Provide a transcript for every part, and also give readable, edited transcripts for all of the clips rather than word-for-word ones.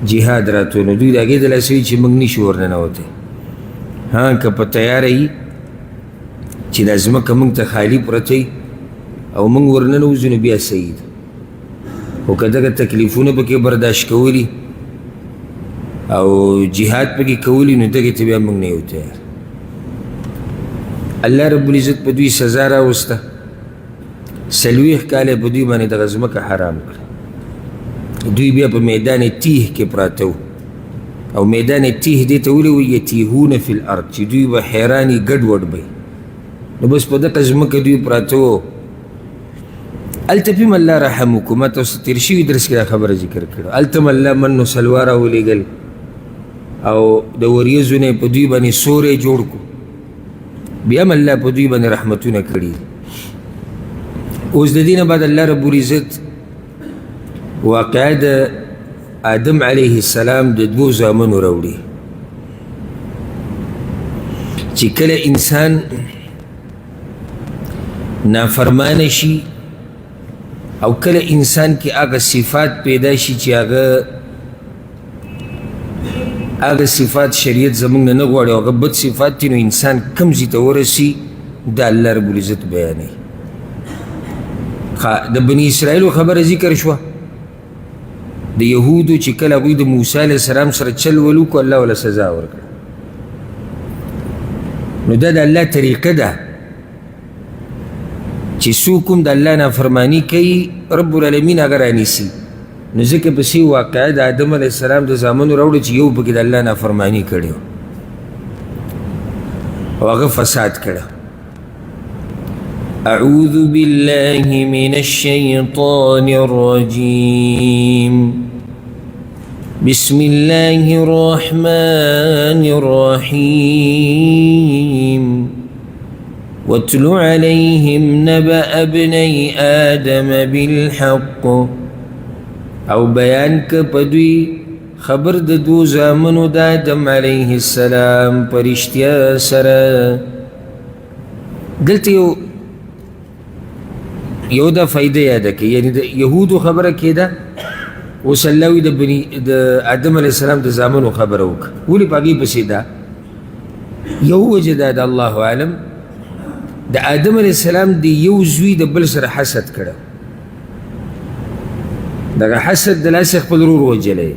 جهاد راتو نو دوی د هغې د لاسه وي چې موږ نشو ورننوتی ها که په تیاره یي چې دا ځمکه موږ ته خالي پرته او موږ ورننوځو نو بیا صحیح ده خو که دغه تکلیفونه پکې برداشت کولی او جهاد پکې کولی نو دغې ته بیا موږ نه یو تیار الله رب العزت په دوی سزا راوسته 40 کاله په دوی باندې دغه ځمکه حرام کړه دوی بیا په میدان تیه کې پراته وو او میدان تیه دې ته ولې وایي یتیهون فی الارض چې دوی به حیراني ګډوډ به نو بس په دغه ځمکه دوی پراته وو هلته پې م الله رحم وکړو ما تاسو تېر شوي درس کې دا خبره ذکر کړو هلته م الله من و سلوا راولېږل او د وریځو نه په دوی باندې سوری جوړ کړو بیا م الله په دوی باندې رحمتونه کړي اوس د دې نه بعد الله رب العزت واقعه د آدم علیه السلام د 2 زامنو راوړي چې کله انسان نافرمانه شي او کله انسان کې هغه صفات پیدا شي چې هغه صفات شریعت زموږ نه غواړي او هغه بد صفات دي نو انسان کوم ځای ته ورسي د الله رب العزت بیانوي د بني اسرائیلو خبره ذکر شوه د یهودو چې کله هغوی د موسی علیه السلام سره چل ول وکړو الله وله سزا ورکړه نو دا د الله طریقه ده چې څوک هم د الله نافرماني کوي رب العالمین هغه رانیسي نو ځکه پسې واقعه د آدم علیه السلام د زامنو راوړه چې یو پکې د الله نافرماني کړې او هغه فساد کړه أعوذ بالله من الشيطان الرجيم بسم الله الرحمن الرحيم واتل عليهم نبأ ابني آدم بالحق او بیان که پدوی خبر د 2 زامنو د آدم علیه السلام پرشتیا سره دلته یو دا فائدہ یاده که یعنی د یهودو خبره کېده اوس الله وي د آدم علیه السلام د زامنو خبره وکړه ولې په هغې پسې ده یو وجه دا د الله عالم د آدم علیه السلام د یو زوی د بل سره حسد کړه دغه حسد د لاسې خپل ورور وجلی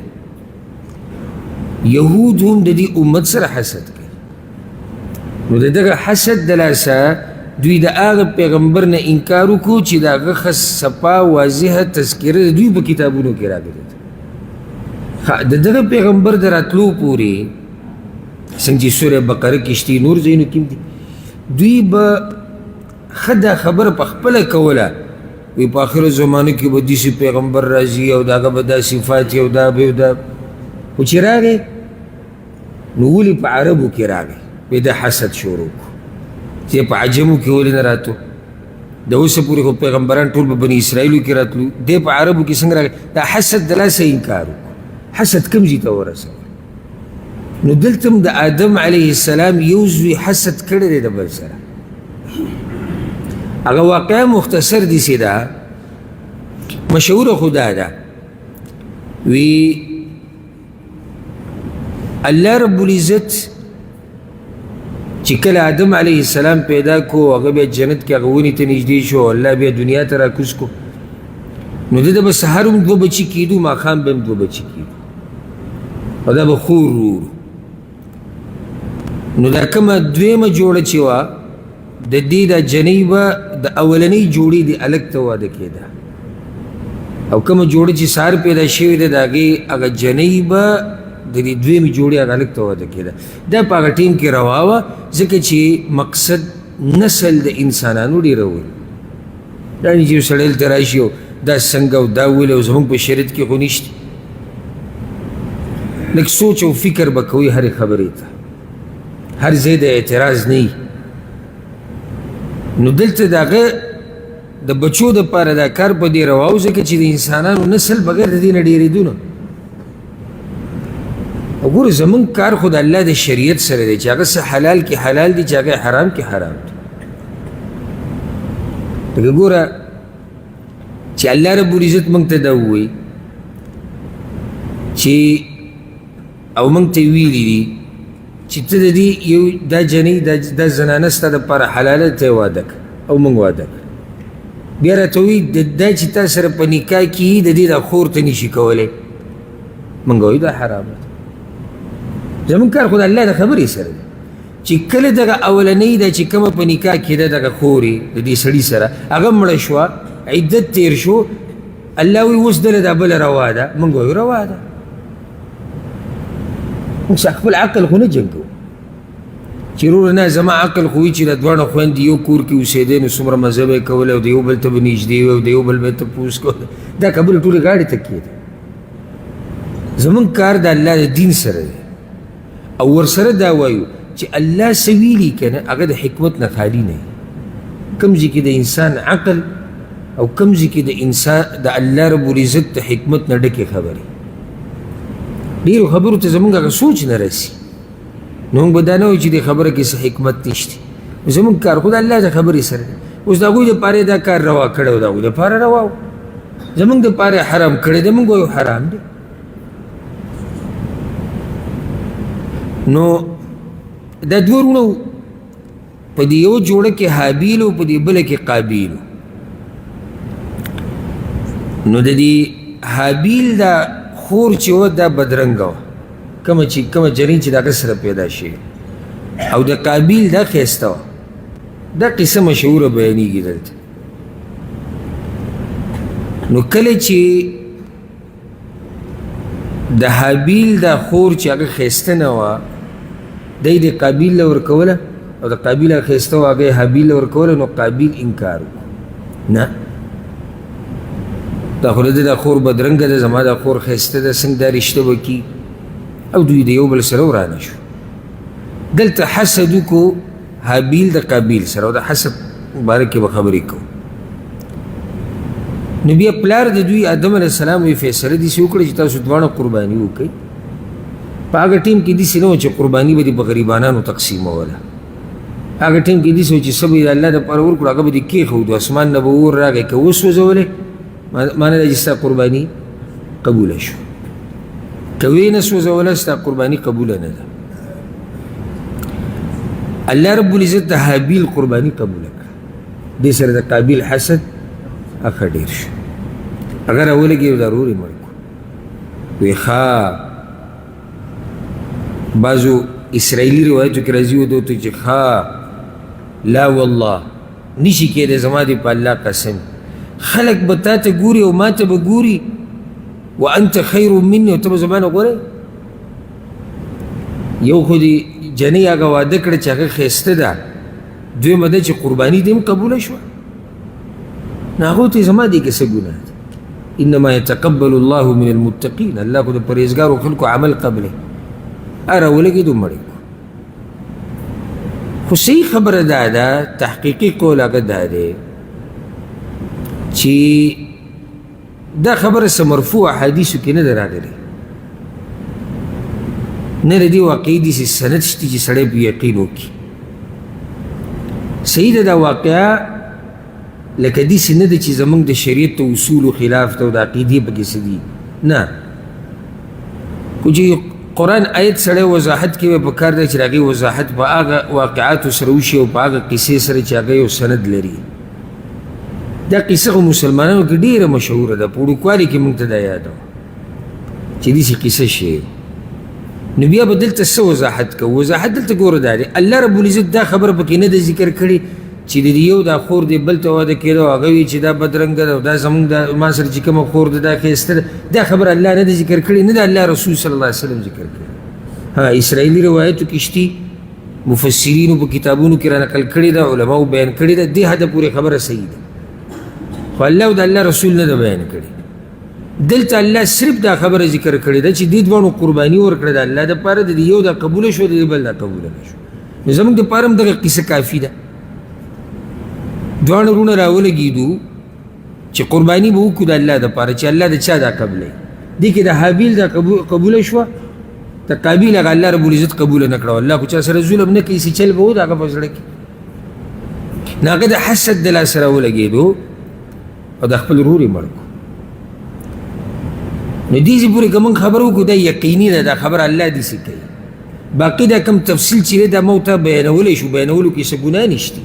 یهود هم د دې امت سره حسد کوي نو د دغه حسد د لاسه دوی د هغه پیغمبر نه انکار وکړو چې د هغه ښه صفا واضحه تذکره د دوی په کتابونو کې راغلې ده د دغه پیغمبر د راتلو پورې څنګه چې سوره بقره کې شته نور ځایونو کې دي دوی به ښه دا خبره په خپله کوله وی په آخرو زمانو کې به داسې پیغمبر راځي او د هغه به دا صفات او دا به دا خو چې راغی نو ولې په عربو کې راغی بیا د حسد شروع کړو چې په عجمو کې ولې نه راتلو د اوسه پورې خو پیغمبران ټول په بني اسرائیلو کې راتلو دی په عربو کې څنګه راغی دا حسد د لاسه انکار وکړو حسد کوم ځای ته ورسوه نو دلته هم د آدم علیه السلام یو زوی حسد کړی دی د بل سره هغه واقعه مختصر داسې ده مشهوره خو دا ده وی الله رب العزت چې کله آدم علیه السلام پیدا کو هغه بیا جنت کې هغه ونې ته نږدې شو الله بیا دنیا ته راکوز کو نو ده به سهار هم 2 بچي کېدو ماښام به هم 2 بچي کېدو او دا به خور ورور نو دا کومه دویمه جوړه چې وه د دې دا جنۍ به د اولنۍ جوړې د الګ ته واده کېده او کومه جوړه چې سهار پیدا شوې ده د هغې هغه جنۍ به د دې دویمې جوړې هغه الګ ته واده کېده دا په هغه ټیم کې روا وه ځکه چې مقصد نسل د انسانانو ډېرول دا نه چې یو سړی دلته راشي او دا څنګه او دا ولې او زموږ په شریعت کې خو نشته لږ سوچ او فکر به کوي هرې خبرې ته هر ځای د اعتراض نه وي نو دلته د هغه د بچو دپاره دا کار په دې روا و ځکه چې د انسانانو نسل بغیر د دې نه ډېرېدو نه وګوره زمونږ کار خو د الله د شریعت سره دی چې هغه څه حلال کې حلال دي چې هغه حرام کې حرام دي لکه ګوره چې الله رب العزت موږ ته دا ووایي چې او موږ ته ویلي دي چې ته د دې یو دا جنۍ دا زنانه ستا دپاره حلاله ته یې واده کړه او موږ واده کړه بیا راته وایي دا چې تا سره په نکاح کې د دې دا خور ته نشي کولی موږ وایو دا حرامه ده زموږ کار خو د الله د خبرې سره دی چې کله دغه اولنۍ ده چې کومه په نکاح کې ده دغه خورې د دې سړي سره هغه مړه شوه عدت تیر شو الله وایي اوس دله دا بله روا ده موږ وایو روا ده موږ خپل عقل خو نه جنګو چې وروره نه زما عقل خو وي چې د دواړه خویندې یو کور کې اوسېدی نو څومره مزه به یې کولی او د یو بل ته به نږدې وي او د یو بل به یې تپوس کو دا خبرې ټولې غاړې ته کېدې زمونږ کار د الله د دین سره دی او ورسره دا وایو چې الله څه ویلي که نه هغه د حکمت نه خالي نه وي کوم ځای کې د انسان عقل او کوم ځای کې د انسان د الله رب العزت د حکمت نه ډکې خبرې ډېرو خبرو ته زمونږ هغه سوچ نه رسي نو موږ به دا نه وایو چې دې خبره کې څه حکمت نشته زمونږ کار خو د الله د خبرې سره دی اوس د هغوی دپاره یې دا کار روا کړی او د هغوی دپاره روا و زمونږ دپاره یې حرام کړی دی موږ وایو حرام دی نو دا دوه وروڼه وو په دې یو جوړه کې حابیل او په دې بله کې قابیل نو د دې حابیل دا خور چې وه دا بدرنګه وه کومه جنۍ چې د هغه سره پیدا شوې او د قابیل دا ښایسته وه دا قصه مشهوره بیانېږي دلته نو کله چې د حابیل دا خور چې هغه ښایسته نه وه دی د قابیل له ورکوله او د قابیل هغه ښایسته وه هغه یې حابیل له ورکوله نو قابیل انکار وکړو نه دا خو د ده دا خور بدرنګه ده زما دا خور ښایسته ده څنګه دا رشته به کي او دوی د یو بل سره ورانه شو دلته حسد وکړو حابیل د قابیل سره او د حسد باره کې به خبرې کوو نو بیا پلار د دوی آدم علیه السلام وی فیصله داسې وکړه چې تاسو دواړه قرباني وکړئ په هغه ټیم کې داسې نه وه چې قرباني به دې په غریبانانو تقسیموله هغه ټیم کې داسې وه چې څه به یې د الله دپاره ورکړو هغه به دې کېښودو اسمان نه به اور راغی که وسوځولې معنی دا چې ستا قرباني قبوله شو که ویې نه سوځوله ستا قرباني قبوله نه ده الله رب العزت د حابیل قرباني قبوله کړه دې سره د قابیل حسد هغه ډېر شو هغه راولګېد دا ورور یې مړ کړو وی ښه بعضو اسرائیلي روایتو کې راځي ودو ته چې ښه لا والله نشي کېدی زما دې په الله قسم خلک به تا ته ګوري او ما ته به ګوري وانت خیر مني او ته به زما نه ګورې یو خو دې جنۍ هغه واده کړه چې هغه ښایسته ده دویمه ده چې قرباني دې هم قبوله شوه نو هغو ته زما دې کې څه ګناه ده انما يتقبل الله من المتقين الله خو د پرهیزګارو خلکو عمل قبلې راولګېدو مړ یې خو صحیح خبره دا ده تحقیقي قول هغه دا دی چې دا خبره څه مرفوع احادیثو کې نه ده راغلې نه د دې واقعي داسې سند شته چې سړی په یقین وکړي صحیح ده دا واقعه لکه داسې نه ده چې زموږ د شریعت د اصولو خلاف ده او د عقیدې پکې څه دي نه خو چې قرآن آیت سړی وضاحت کوي په کار دی چې د هغې وضاحت په هغه واقعاتو سره وشي او په هغه قصې سره چې هغه یو سند لري دا قصه خو مسلمانانو کې ډېره مشهوره ده په وړوکوالي کې موږ ته دا یاده وه چې داسې قصه شی نو بیا به دلته څه وضاحت کوو وضاحت دلته ګوره دا دی الله رب العزت دا خبره پکې نه ده ذکر کړې چې د یو دا خور دی بل ته واده کېده او هغه وي چې دا بدرنګه ده او دا زموږ دا ما سره چې کومه خور ده دا ښایسته ده دا خبره الله نه ده ذکر کړې نه ده الله رسول صلی الله علیه وسلم ذکر کړې ها اسرائیلي روایتو کې شتي مفسرینو په کتابونو کې را نقل کړې ده علماو بیان کړې ده دې حده پورې خبره صحیح ده خو الله او د الله رسول نه ده بیان کړې دلته الله صرف دا خبره ذکر کړې ده چې دې دواړو قرباني ورکړه د الله دپاره د یو دا قبوله شوه د بل دا قبوله نه شوه نو زموږ دپاره هم دغه قصه کافي ده دواړه وروڼه راولګېدو چې قرباني به وکړو د الله دپاره چې الله د چا دا قبلوي دې کې د حابیل دا قبوله شوه د قابیل هغه الله رب العزت قبوله نه کړه الله خو چا سره ظلم نه کوي چې چل به و د هغه په زړه کې نو هغه د حسد د لاسه راولګېدو او د خپل ورور یې مړ کړو نو دیزی پوری که من خبرو که دا یقینی دا خبر اللہ دیسی کئی باقی دا کم تفصیل چیره دا موتا بیانولی شو بیانولو کسی گناه نشتی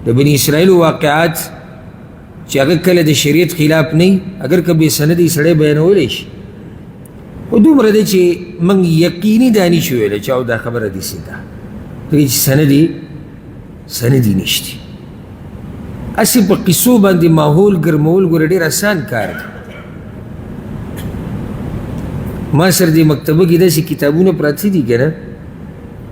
دا بنی اسرائیل واقعات چی اگر کل دا شریعت خلاف نی اگر کبی سندی سڑے بیانولی شی و دومره ده چی من یقینی دانی شویله چاو دا خبر دیسی دا دیگه چی سندی نشتی اسی پا قصو باندی ماحول گرمول گوره دیر آسان کار دی ما سر دی مکتبه کی داسی کتابونه پراتی دی که نا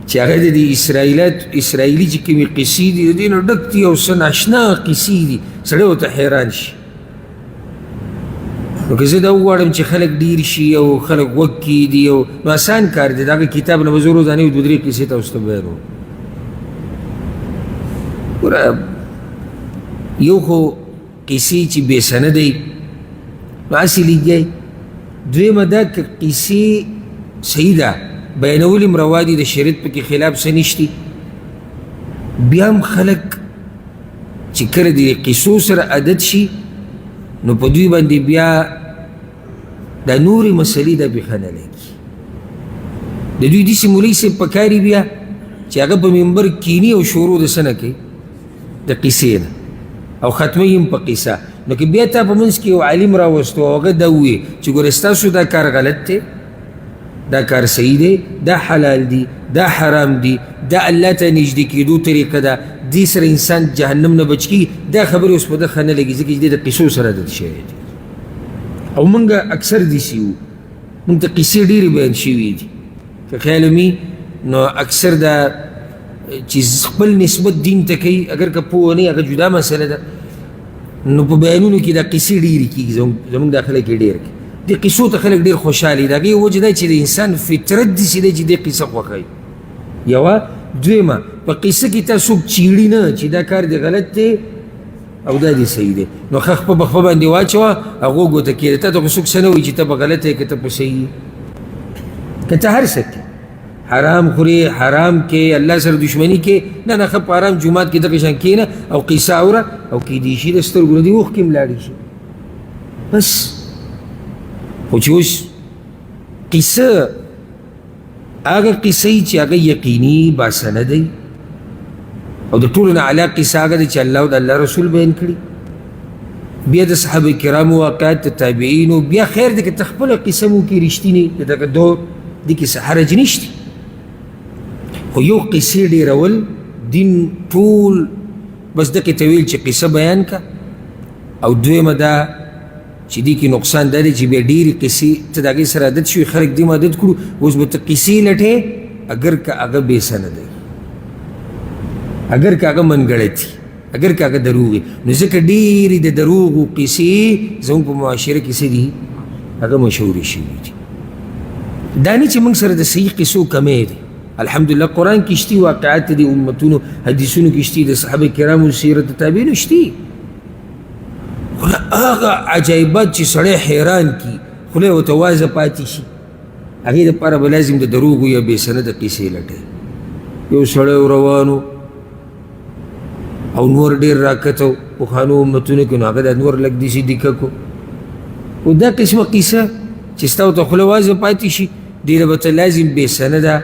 چی آگه دی اسرائیلی چی کمی قصی دی دینو ڈکتی او سن اشنا قصی دی سڑے ہوتا حیران شی نو که زه دا وغواړم چې خلک ډیر شي او خلک وږ کیږدي او نو آسان کار دی د هغه کتاب نه به زه روزانه دوه درې قصې تاسو ته بیانوم ګوره یو خو قصې چې بې سنده دی نو هسې لګیایي دویمه دا که قصې صحیح ده بیانول هم روا دي د شریعت پکې خلاف څه نشتي بیا هم خلک چې کله د قصو سره عادت شي نو په دوی باندې بیا دا نورې مسلې دا بیخه نه لګي د دوی داسې مولوي صاحب پکاري بیا چې هغه په منبر کیني او شروع د څه نه کوي د قصې نه او ختموي هم په قصه نو که بیا تا په منځ کې یو عالم راوستو او هغه دا ووایي چې ګوره ستاسو دا کار غلط دی دا کار صحیح دی دا حلال دی دا حرام دی دا الله ته نږدې کېدو طریقه ده دې سره انسان جهنم نه بچ کېږي دا خبرې اوس په ده ښه نه لګي ځکه چې دې د قصو سره عادت شوی دی او موږ اکثر داسې وو موږ ته قصې ډېرې بیان شوي دي که خیال مي نو اکثر دا چې خپل نسبت دین ته کوي اگر که پوه نه هغه جدا مسله ده نو په بیانونو کې دا قصې ډېرې کېږي زموږ دا خلک یې ډېر کوي دې قصو ته خلک ډېر خوشحالي د هغې وجه دا چې د انسان فطرت داسې دی چې دې قصه خوښوي یوه دویمه په قصه کې تا څوک چیړي نه چې دا کار دی غلط دی او دا دی صحیح دی نو ښه خپه په خپه باندې واچوه هغو ګوته کېده تا ته خو څوک څه نه وایي چې ته په غلطه یې که ته په صحیح یې که ته هر څه کې حرام خوري حرام کې الله سره دشمني کې نه نه ښه په حرام جومات کې دغه شان کښېنه او قصه اوره او کیدای شي د سترګو نه دې اوښکې هم لاړې شي بس خو چې اوس قصه هغه قصې چې هغه یقیني باسنه دی او د ټولو نه اعلی قصه هغه دی چې الله او د الله رسول بیان کړي بیا د صحابه کرامو واقعات د تابعینو بیا خیر دی که ته خپله قصه مو کې رښتینې د دغه دور دې کې څه حرج نشته خو یو قصې ډېرول دین ټول بس دقې ته ویل چې قصه بیان که او دویمه دا چې دې کې نقصان دا دی چې بیا ډېرې قصې ته د هغې سره عادت شوي خلک دې عادت کړو اوس به ته قصې لټې اگر که هغه بې سنده دی اگر که هغه منګړتي اگر که هغه دروغ وي نو ځکه ډېرې د دروغو قصې زموږ په معاشره کې څه دي هغه مشهورې شوي دي دا نه چې موږ سره د صحیح قصو کمی دی الحمدلله قرآن کې شتي واقعات دي امتونو حدیثونو کې شتي د صحابه کرامو سیرت تابعینو شتي خو هغه عجایبات چې سړی حیران کي خوله ورته وازه پاتې شي هغې دپاره به لازم د دروغو یا بې سنده قصې لټوي یو سړی روانو او نور ډېر راکته و پخوانو امتونو کې نو هغه دا نور لږ داسې دیکه کو او دا قسمه قصه چې ستا ورته خوله وازه پاتې شي ډېره به ته لازم بې سنده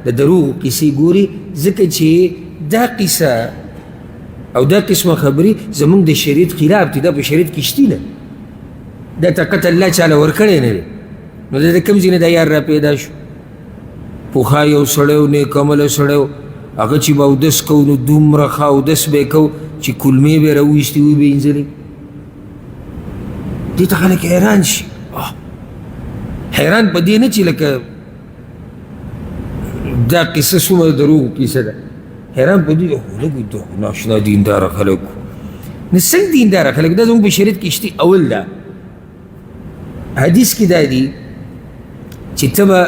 د دروغو قصې ګوري ځکه چې دا قصه او دا قسمه خبرې زمونږ د شریعت خلاف دي دا په شریعت کې شتي نه دا طاقت الله چاله ورکړی نه دی نو دا د کوم ځای نه دا یار را پیدا شو پوخا یو سړی و نیک عمله سړی و هغه چې به اودس کوو نو دومره ښه اودس به یې کوو چې کلمې به یې راویستې وي به یې انځلې دې ته خلک حیران شي حیران په دې نه چې لکه دا قصه څومره دروغو کیسه ده حیران په دې لږ ناشنا دینداره خلک نه څنګه دینداره خلک دا زموږ په شریعت کې شتي اول ده حدیث کې دا دي چې ته به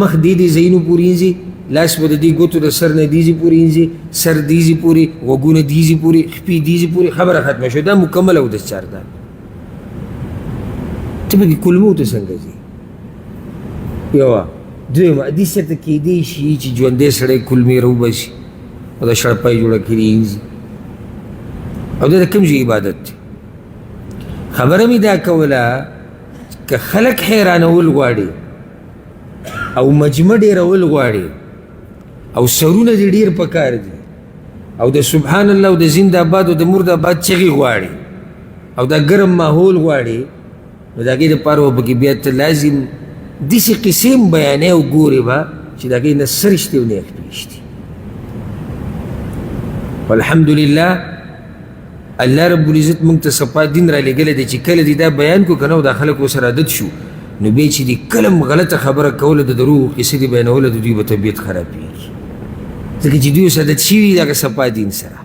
مخ دې ځایونو پورې انځي لاس به د دې ګوتو د سر نه دیزې پورې انځي سر دیزې پورې غوږونه دیزې پورې خپې دیزې پورې خبره ختمه شوه دا مکمل اودس چار ده ته پکې کلمو ته څنګه ځې یوه دویمه حدیث چېرته کیدی شي چې ژوندی سړی کلمې راوباسي او د شړپۍ جوړه کړي انځي او دا د کوم ځای عبادت دی خبره مې دا کوله که خلق حیرانول غواړي او مجمع ډیرول غواړي او سرونه دې ډیر پکار دي او د سبحان الله او د زنده‌باد او د مرده‌باد چغې غواړي او دا ګرم ماحول غواړي نو د هغې دپاره به پکې بیا ته لازم داسې قصې هم بیانې او ګورې به چې د هغې نه څه رښتې او نیک پېښتي والحمدلله الله رب العزت موږ ته صفا دین را لېږلی دی چې کله دې دا بیان کړو که نه او دا خلک ورسره عادت شو نو بیا چې دې کله هم غلطه خبره کوله د دروغو قصې دې بیانوله د دوی به طبیعت خرابېږي ځکه چې دوی اوس عادت شوي دغه صفا دین سره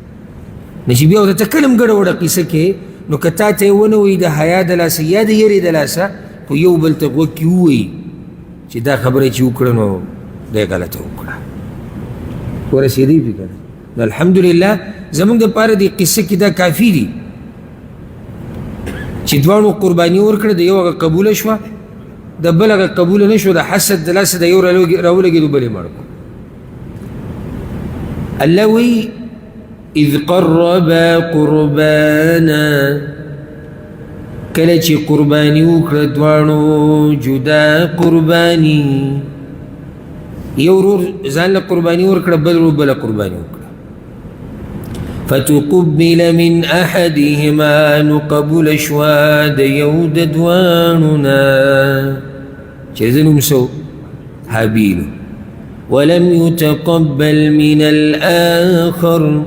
نو چې بیا ورته ته کله هم ګډه وډه قصه کې نو که تا ته یې ونه وایي د حیا د لاسه یا د یرې د لاسه خو یو بل ته غوږ کې ووایي چې دا خبره چې وکړه نو دی غلطه وکړه ورسېدی پې که نه نو الحمدلله زموږ دپاره دې قصه کې دا کافي دي چې دواړو قرباني ورکړه د یو هغه قبوله شوه د بل هغه قبوله نه شوه د حسد د لاسه د یو راولګېدو بل یې مړ کړو الله وایي اذ قربا قربانا کله چې قرباني وکړه دواړو جدا قرباني یو ورور ځان له قرباني ورکړه بل ورور بله قرباني وکړه فتقبل من احدهما نقبل شوا د یو د دواړو نه چې زه نوم سو هابیل ولم يتقبل من الآخر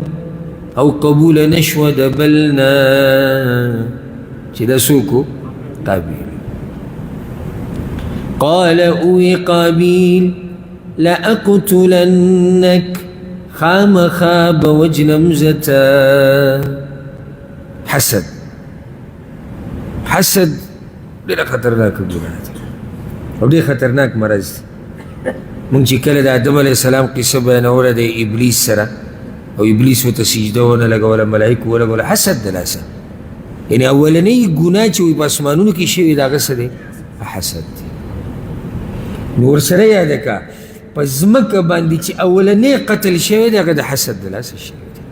او قبول نشوه د بلنا چې دا څوک قابیل قال اوی قابیل لأقتلنك خامخا بوجنم زتا حسد ډېره خطرناکه ګناه ده او ډېر خطرناک مرض دی مونږ چې کله د آدم علیه السلام قصه بیانوله د ابلیس سره او ابلیس ورته سجده ونه لګوله ملایکو ولګوله حسد د لاسه یعنې اولنۍ ګناه چې وي په اسمانونو کې شوې د هغه څه دی حسد دی نو ورسره یاده که په ځمکه باندې چې اولنۍ قتل شوی دی هغه د حسد د لاسه شوی دی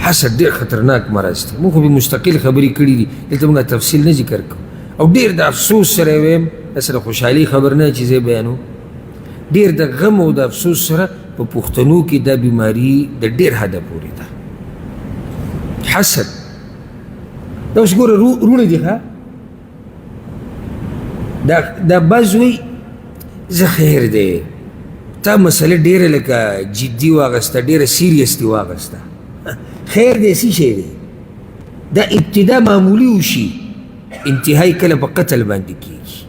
حسد ډېر خطرناک مرض دی موږ خو به مستقل خبرې کړي دي دلته موږ تفصیل نه ذکر کوو او ډېر د افسوس سره یې ویم داسې د خوشحالي خبر نه چې زه بیانوم ډېر د غم او د افسوس سره په پښتنو کې دا بیماري د ډېر حده پورې ده حسد دا اوس ګوره روڼه دي ښه دا بعض وایي زه خیر دی تا مسله ډېره لکه جدي واغسته ډېره سیریس دې واغسته خیر دی څه شی دی دا ابتدا معمولي وشي انتهایی کله په قتل باندې کېږي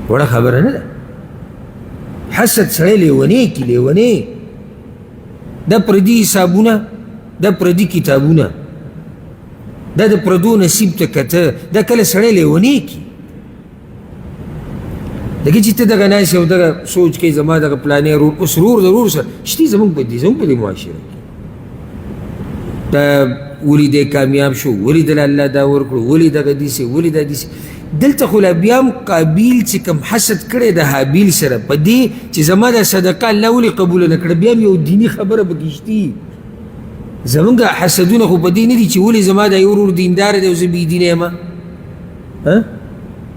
وړه خبره نه ده حسد سړی لیونی کی لیونی دا پردي حسابونه دا پردي کتابونه دا د پردو نصیب ته کته دا کله سړی لیونی کی لکه چې ته دغه ناست او دغه سوچ کوي زما دغه پلانې اوس رور د رور سره شتي زموږ په دې معاشره کې دا ولې دی کامیاب شو ولې دله الله دا ورکړو ولې دغه داسې ولې دا داسې دلته خو لا بیا هم قابیل چې کوم حسد کړی د حابیل سره په دې چې زما دا صدقه الله ولې قبوله نه کړه بیا هم یو دیني خبره پکې شتي زمونږ حسدونه خو په دې نه دي چې ولې زما دا یو ورور دیندار دی او زه بېدینه یم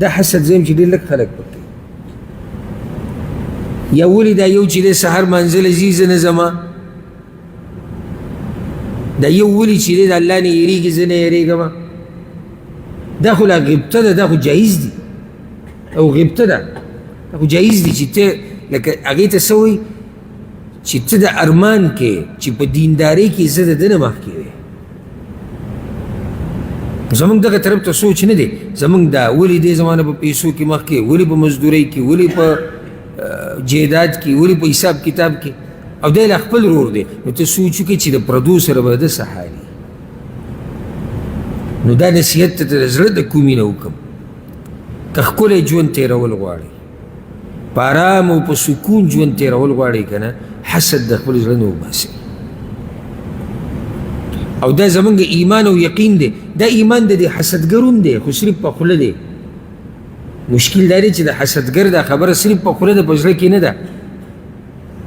دا حسد زه یم چې ډېر لږ خلک پکې یا ولې دا یو چې دی سهار منزل ځي زه نه ځمه دا یو ولې چې دی د الله نه یېرېږي زه نه یېرېږم دا خو لا غبطه ده دا خو جایز دي او غبطه ده دا خو جایز دي چې ته لکه هغې ته څه وایي چې ته د ارمان کې چې په دیندارۍ کې زه د ده نه مخکې وې زمونږ دغه طرف ته سوچ نه دی زمونږ دا ولې دی زما نه په پیسو کې مخکې ولې په مزدورۍ کې ولې په جیداد کې ولې په حساب کتاب کې او دی لا خپل رور دی نو ته سوچ وکړې چې د پردو سره به ده څه حال نو دا نصیحت ته د زړه د کومې نه وکړم که ښکلی ژوند تېرول غواړئ په ارام او په سکون ژوند تېرول غواړئ که نه حسد د خپل زړه نه وباسئ او دا زمونږ ایمان او یقین دی دا ایمان د دې حسدګر هم دی خو صرف په خوله دی مشکل دا دی چې د حسدګر دا خبره صرف په خوله ده په زړه کې نه ده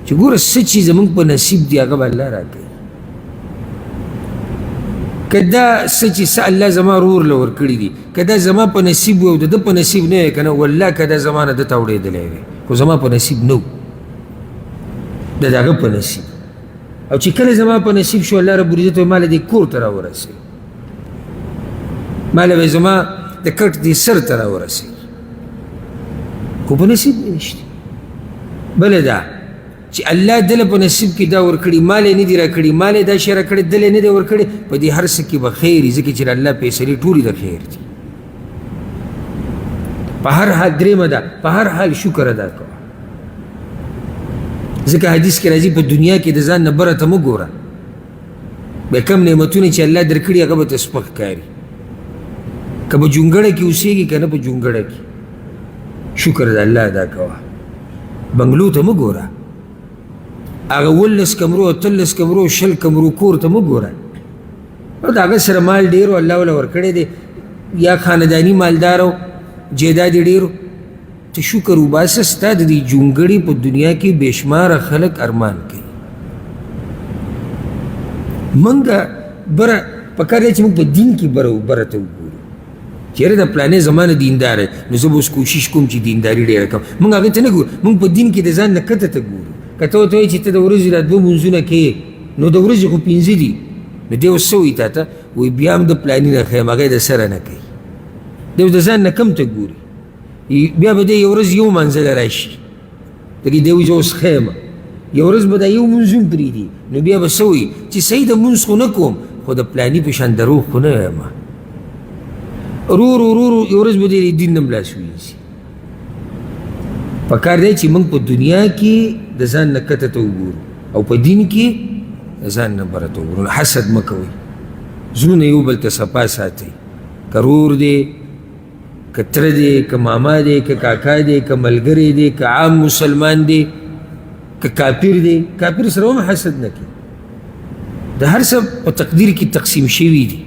چې ګوره څه چې زمونږ په نصیب دی هغه به الله راکوي که دا څه چې څه الله زما رور له ورکړي دي که دا زما په نصیب وي او د ده په نصیب نه وی که نه والله که دا زما نه ده ته اورېدلی وی خو زما په نصیب نه و د هغه په نصیب او چې کله زما په نصیب شو الله رب العزت وی ماله دې کور ته راورسوي ماله به زما د کټ دې سر ته راورسوي خو په نصیب مې نشته بله دا چې الله دله په نصیب کې دا ورکړي مال یې نه دي راکړي مال یې دا شی راکړی دل یې نه دی ورکړی په دې هر څه کې به خیر وي ځکه چې د الله فیصلې ټولې د خیر دي په هر حال درېیمه ده په هر حال شکر ادا کوه ځکه حدیث کې راځي په دنیا کې د ځان نه بره ته مه ګوره به کم نعمتونه چې الله درکړي هغه به ته سپک ښکاري که په جونګړه کې اوسېږي که نه په جونګړه کې شکر د الله ادا کوه بنګلو ته مه ګوره هغه 18 کمرو 13 کمرو 20 کمرو کور ته مه ګوره او د هغه سره مال ډېر و الله وله ورکړی دی یا خانداني مالدار او جیداد یې ډېر ته شکر وباسه ستا د دې جونګړې په دنیا کې بېشماره خلک ارمان کوي موږ بره پکار دی چې موږ په دین کې بره ته وګورو چېرې د پلانې زما نه دیندار نو زه به اوس کوشش کوم چې دینداري ډېره کړم موږ هغې ته نه ګورو موږ په دین کې د ځان نه کته ته ګورو که ته ورته وایي چې ته د ورځې را 2 لمونځونه کوې نو د ورځې خو 5 دي نو دی اوس څه وایي تا ته وایي بیا هم د پلاني نه ښیم هغه یې د سره نه کوي دی اوس د ځان نه کم ته ګوري بیا به دی یو ورځ یو منزله راشي لکه دی وایي زه اوس ښیم یو ورځ به دا یو مونځ هم پرېږدي نو بیا به څه وایي چې صحیح د مونځ خو نه کوم خو د پلاني په شان دروغ خو نه یم ورو یو ورځ به دی دین نه ملاس ویځي پکار دی چې موږ په دنیا کې د ځان نه کته ته وګورو او په دین کې د ځان نه بره ته وګورو حسد مه کوئ زړونه یو بل ته صفا ساتئ که رور دی که تره دی که ماما دی که کاکا دی که ملګری دی که عام مسلمان دی که کافر دی کافر سره هم حسد نه کوي د هر څه په تقدیر کې تقسیم شوي دي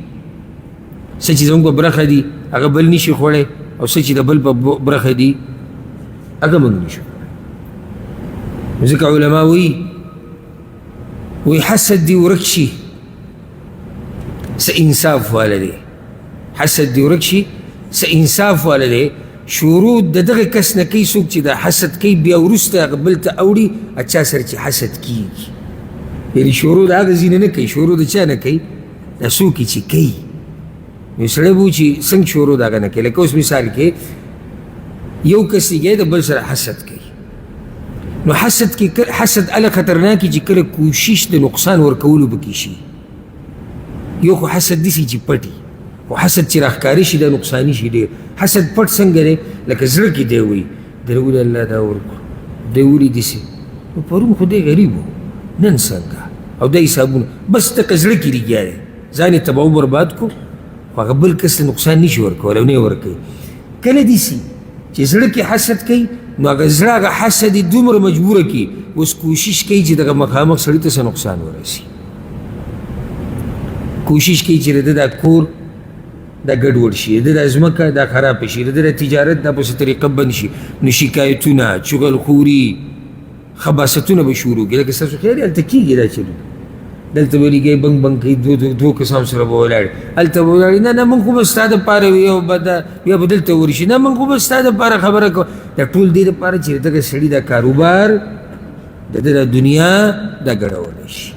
څه چې زموږ په برخه دي هغه بل نشي خوړی او څه چې د بل په برخه دي هغه موږ نشو ځکه علما وایي حسد دې ورک شي څه انصاف واله دی حسد دې ورک شي څه انصاف واله دی شروع د دغه کس نه کوي څوک چې دا حسد کوي بیا وروسته هغه بل ته اوړي اچا سره چې حسد کیږي یعنې شروع د هغه ځینې نه کوي شروع د چا نه کوي دا څوک چې کوي نو سړی به چې څنګه شروع د هغه نه کوي لکه اوس مثال کې یو کس یې د بل سره حسد کوي نو حسد کې حسد اله خطرناکي چې کله کوشش د نقصان ورکولو پکې شي یو خو حسد داسې چې پټي خو حسد چې راښکاري شي دا نقصاني شي ډېر حسد پټ څنګه دی لکه زړه کې دی وایي دی ولې الله دا ورکړو دی ولې داسې نو پرون خو دی غریب و نن څنګه او دا حسابونه بس تکه زړه کې لګیا دی ځان یې تباه و برباد کړو خو هغه بل کس ته نقصان نشي ورکولی او نه یې ورکوي کله داسې چې زړه کې حسد کوي نو هغه زړه هغه حسد یې دومره مجبوره کړي اوس کوشش کوي چې دغه مخامخ سړي ته څه نقصان ورسي کوشش کوي چې د ده دا کور دا ګډوډ شي د ده دا ځمکه دا خراب شي د ده دا تجارت دا په څه طریقه بند شي نو شکایتونه چغلخوري خباستونه به شروع کړي لکه ستاسو خیر هلته کېږي دا چلونه دلته به لګی بنګ بنګ کوي دوه کسان سره به ولاړ هلته به ولاړ نه موږ خو به ستا دپاره یو بیا به دلته ورشي نه موږ خو به ستا دپاره خبره کوو دا ټول دې دپاره چې دغه سړي دا کاروبار د ده د دنیا دا ګډولی شي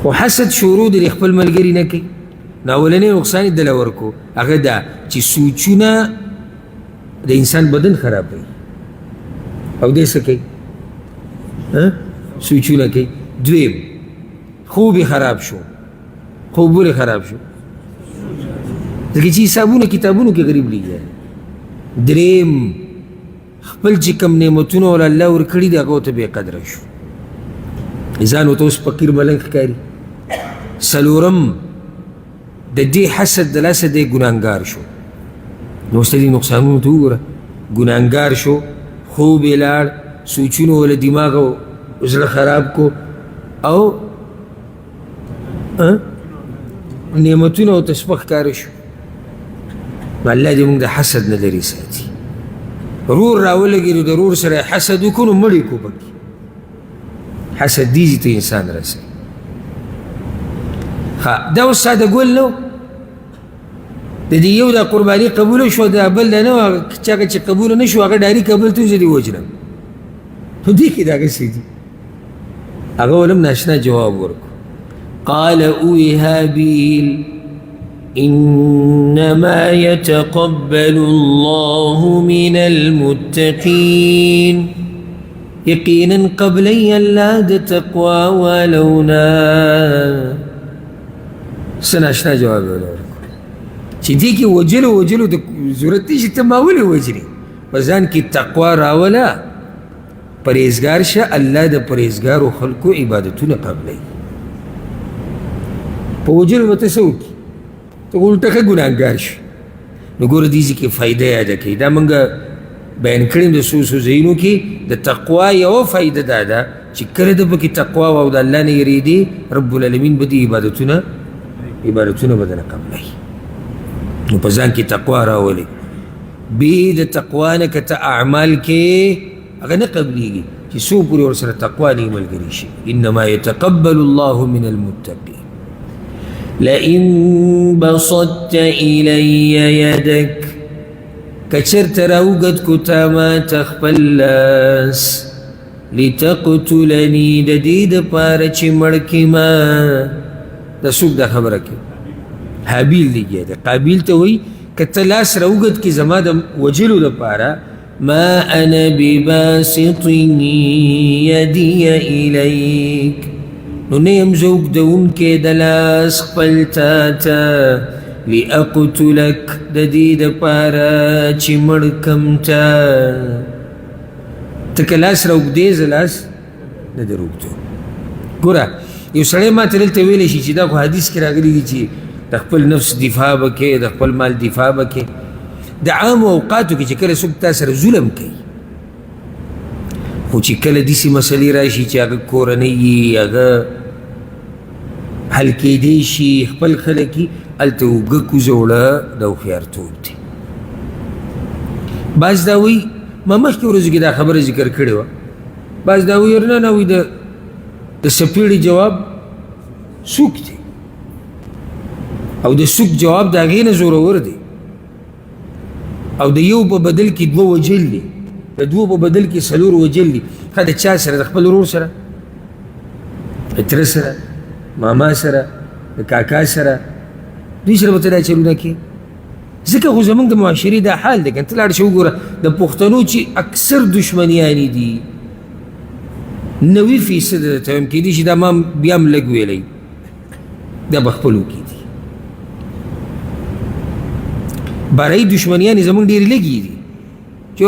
خو حسد شروع د خپل ملګري نه کوي نو اولنی نقصان یې دله ورکو هغه دا چې سوچونه د انسان بدن خرابوي او دی څه کوي سوچونه کوي دویم خوب خراب شو خوب ولې خراب شو ځکه چې حسابونه کتابونو کې غریب لګیا دریم خپل چې کوم نعمتونه ول الله ورکړي دي هغه ورته بې قدره شو ځان ورته اوس فقیر ملنګ ښکاري څلورم د دې حسد د لاسه دی ګناهګار شو نو اوس ته دې نقصانونو ته وګوره ګناهګار شو خوب یې لاړ سوچونو وله دماغ او زړه خراب کو او نعمتونه ورته سپک ښکاره شو نو الله دې موږ د حسد نه لرې ساتي رور راولګي نو د رور سره حسد وکړو نو مړ یې کو پکې حسد دیزي ته انسان رسوي دا اوس ساده ګول نو د دې یو دا قرباني قبوله شو دا بل نه نو چاګه چې قبول نه شو هغه ډایري قبول ته دې وجنم نو دې کې داګه سي دي هغه ولم ناشنا جواب ورکو قال اوي هابيل إنما يتقبل الله من المتقين يقينا قبل يلاد تقوى ولونا سناشنا جواب ورکو چې دې کې وجلو د ضرورت دی چې ته ما ولې وجلې په ځان کې تقوا راوله پرهیزګار شه الله د پرهیزګارو خلکو عبادتونه قبلوي په وجلو به ته څه وکړي ته الټه ښه ګناهګار شي نو ګوره دې کې فایده یاده کوي دا موږ بیان کړي د څو ځایونو کې د تقوا یوه فایده دا ده چې کله د پکې تقوا او د الله نه یریدي رب العالمین به دې عبادتونه به دنه قبلوي نو په ځان کې تقوا راولي بې د تقوا نه که ته اعمال کې هغه نه قبلېږي چې څو پورې ورسره تقوا نه ملګري شي انما يتقبل الله من المتقين لئن بسطت إلي يدك که چېرته راوږد کو تا ما ته خپل لاس لتقتلني د دې دپاره چې مړ کړې ما دا څوک دا خبره کوي حابیل لګیا دی قابیل ته وایي که ته لاس راوږد کړي زما د وجلو دپاره ما انا بباسط يدي إليك نو نه یم زه اوږدوونکی د لاس خپل تا ته لأقتلک د دې دپاره چې مړ کم تا ته که لاس راوږدې زه لاس نه در اوږدوم ګوره یو سړی ما ته دلته ویلی شي چې دا خو حدیث کې راغلي دي چې د خپل نفس دفاع به کوې د خپل مال دفاع به کوې د عامو اوقاتو کې چې کله څوک تا سره ظلم کوي خو چې کله داسې مسلې راشي چې هغه کورنۍ وي هغه حل کېدی شي خپل خلک وي هلته اوږه کوزه وړه د هوښیارتوب دی بعض دا وایي ما مخکې ورځو کې دا خبره ذکر کړې وه بعض دا وایي نه وایي د سپېړې جواب سوک دی او د سوک جواب د هغې نه زورور دی او د یو په بدل کې دوه وجل دي د دوه په بدل کې څلور وجل دي ښه د چا سره د خپل ورور سره د تره سره ماما سره د کاکا سره دوی سره به ته دا چلونه کې ځکه خو زموږ د معاشرې دا حال دی که ته لاړ شې وګوره د پښتنو چې اکثر دشمنیانې دي 90% ته ویم کېدای شي دا ما بیا هم لږ ویلی دا به خپلو کې دي بارایي دشمنیانې زموږ ډېرې لږې دي چې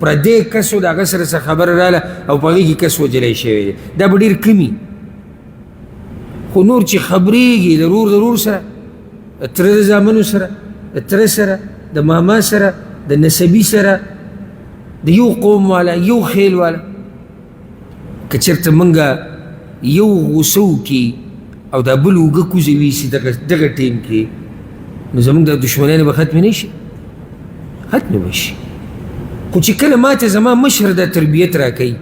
پردی کس و د هغه سره څه خبره راله او په هغې کې کس وجلی شوی دی دا به ډېر کمي خو نور چې خبرېږي د رور سره د تره د زامنو سره د تره سره د ماما سره د نسبي سره د یو قوم والا یو خیل والا که چېرته موږ یو غوسه وکړي او دا بل اوږه کوزه ویسي دغه ټیم کې نو زموږ دا دشمنیانې به ختمې نه شي ختمې به شي خو چې کله ماته زما مشر دا تربیت راکوي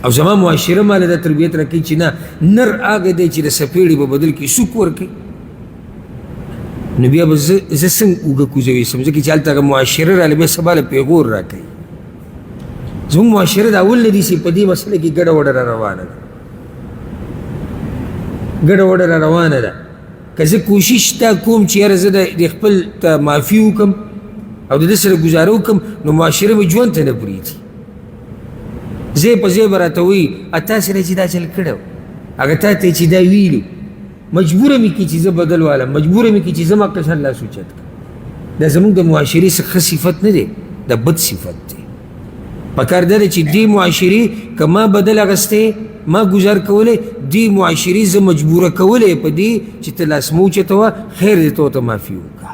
او زما معاشره ماله دا تربیت راکوي چې نه نر هغه دی چې د سپېړې په بدل کې سوک ورکوي نو بیا به زه څنګه اوږه کوزه ویسم ځکه چې هلته هغه معاشره راله بیا سبا له پیغور راکوي زموږ معاشره د اول نه دي چې په دې مسله کې ګډه وډه را روانه ده که زه کوشش تا کوم چې یاره زه د خپل ته معافي وکړم او د ده سره ګزاره وکړم نو معاشره مې ژوند ته نه پرېږدي ځای په ځای به راته وایي تا سره چې دا چل کړی و هغه تا ته چې دا ویلي مجبوره مې کړي چې زه بدل والم مجبوره مې کړي چې زه ما قشر لاس اوچت کړم دا زموږ د معاشرې څخه ښه صفت نه دی دا بد صفت دی پکار دا دی چې دې معاشرې که ما بدل اخیستی ما گزار کولی دې معاشرې زه مجبوره کولی په دې چې ته لاس مه اوچتوه خیر دی ته ورته معافي وکړه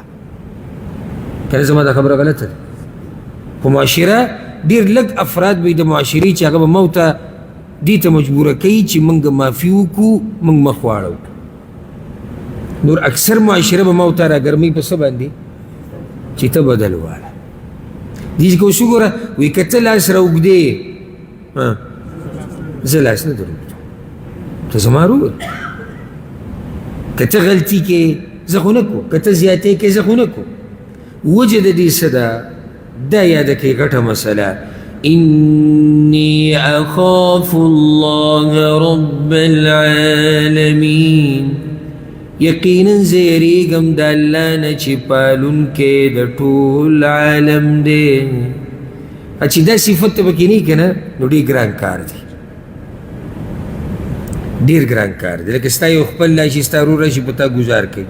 کنه زما دا خبره غلطه ده خو معاشره ډېر لږ افراد به د معاشرې چې هغه به ما ورته دې ته مجبوره کوي چې موږ معافي وکړو موږ مخ واړو نور اکثر معاشره به ما ورته راګرموي په څه باندې چې ته بدل واله دې کې اوس وګوره وایي که ته لاس راوږدې زه لاس نه در اوږدوم ته زما ورور کته غلطی کې زه خو نه کو، کته زیاتې کې زه خو نه کو. وجه د دې څه ده؟ دا یاده کړئ ګټه مسله، إني أخاف الله رب العالمين، یقینا زیریګم د الله نه چې پالونکی د ټول عالم دی. چې دا صفت ته پکې نه وي که نه نو ډېر ګران کار دی، ډېر ګران کار دی. لکه ستا یو خپل راشي، ستا ورور راشي په تا ګزار کوي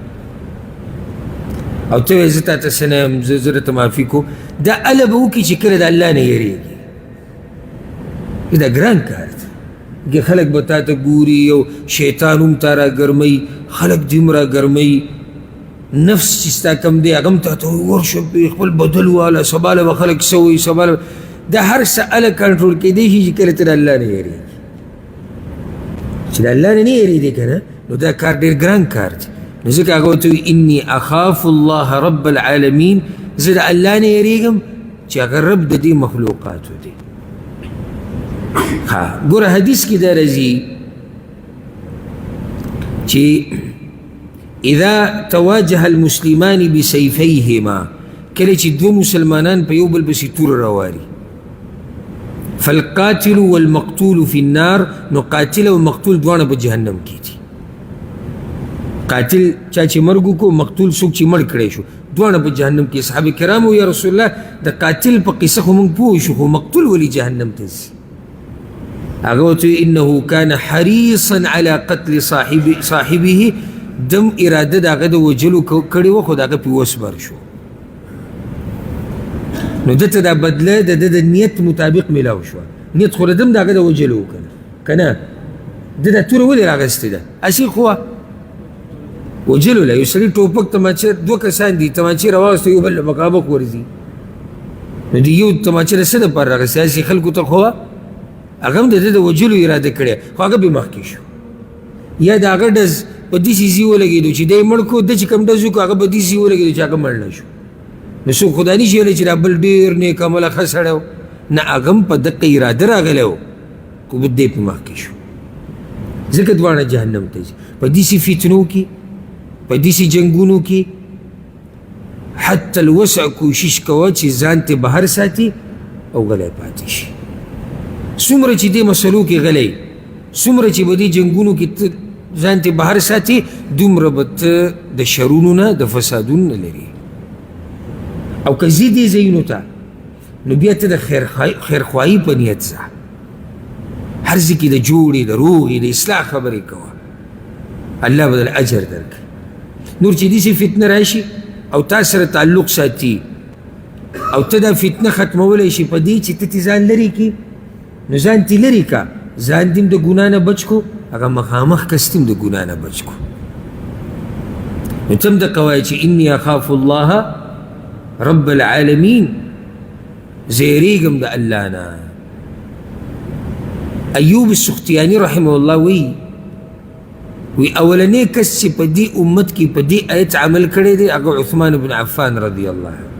او ته وایې زه تا ته څه نه یم، زه درته معافي کوم. دا هله به وکړي چې کله د الله نه یېرېږي. دا ګران کار دی. خلک به تا ته ګوري او شیطان هم تا را ګرموي، خلک دې هم را ګرموي، نفس چې ستا کم دی هغه هم تا ته ورشه خپل بدل واله، سبا به خلک څه وایي، سبا دا هر څه هله کنټرول کېدی شي چې کله ته د الله نه یېرېږي. چې د الله نه یېرېدې که نه نو دا کار ډېر ګران کار دی. نو ځکه هغه ورته وایي اني اخاف الله رب العالمین، زه د الله نه یېرېږم چې هغه رب د دې مخلوقاتو دی. ګوره حدیث کې دا راځي چې اذا تواجه المسلمان بسيفيهما، کله چې دوه مسلمانان په یو بل پسې توره راواري، فالقاتل والمقتول في النار، نو قاتل او مقتول دواړه په جهنم کې دي. قاتل چا چې مرګ وکړو، مقتول څوک چې مړ کړی شو، دواړه په جهنم کې. صحابه کرامو یا رسول الله د قاتل په قصه خو موږ پوه شو، خو مقتول ولې جهنم ته ځي؟ هغه ورته وایي انه کان حریصا علی قتل صاحبه، دم اراده د هغه د وجلو کړې وه خو د هغه پې وسبر شو، نو ده ته دا بدله د ده د نیت مطابق میلاو شوه. نیت خو دم د هغه د وجلو و که نه، ده دا توره ولې راغستې ده؟ هسې خو وجلو له یو سړي ټوپک تماچه، دوه کسان دي تماچې راواغسته، یو بل له مقابق ورځي، نو د یو تماچه د څه دپاره راغستې؟ هسې خلکو ته خو هغه هم د ده د وجلو اراده کړې، خو هغه بې مخکې شو. یا د هغه ډز په داسې ځي ولګېدو چې دی مړ کړو، ده چې کوم ډز وکړو هغه په داسې ځي ولګېدو چې هغه مړ نه شو. نو څوک خو دا نشي ویلی چې دا بل ډېر نیک عمله ښه سړی و، نه هغه هم په دقه اراده راغلی و، خو دی پې مخکې شو. ځکه دواړه جهنم ته ځي. په داسې فتنو کې، په داسې جنګونو کې حتی الوسع کوشش کوه چې ځان ته بهر ساتي او غلی پاتې شي. څومره چې دې مسلو کې غلی، څومره چې به دې جنګونو کې ته ځان ته بهر ساتي، دومره به ته د شرونو نه د فسادونو نه لري. او که ځي دې ځایونو ته نو بیا ته د خیرخواهي په نیت ځه، هر ځای کې د جوړې د روغې د اصلاح خبرې کوه، الله به دل اجر درکړي. نور چې داسې فتنه راشي او تا سره تعلق ساتي او ته دا فتنه ختمولی شي په دې چې ته ترې ځان لرې کړي، نو ځان ترې لرې که، ځان دې هم د ګناه نه بچ کو، هغه مخامخ کس دې هم د ګناه نه بچ کو. نو ته هم دقه وایه چې اني اخاف الله رب العالمین، زه یېرېږم د الله نه. ایوب السختیاني رحمه الله وی اولنی کس چې په دې امت کې په دې آیت عمل کړی دی هغه عثمان بن عفان رضی الله عنه.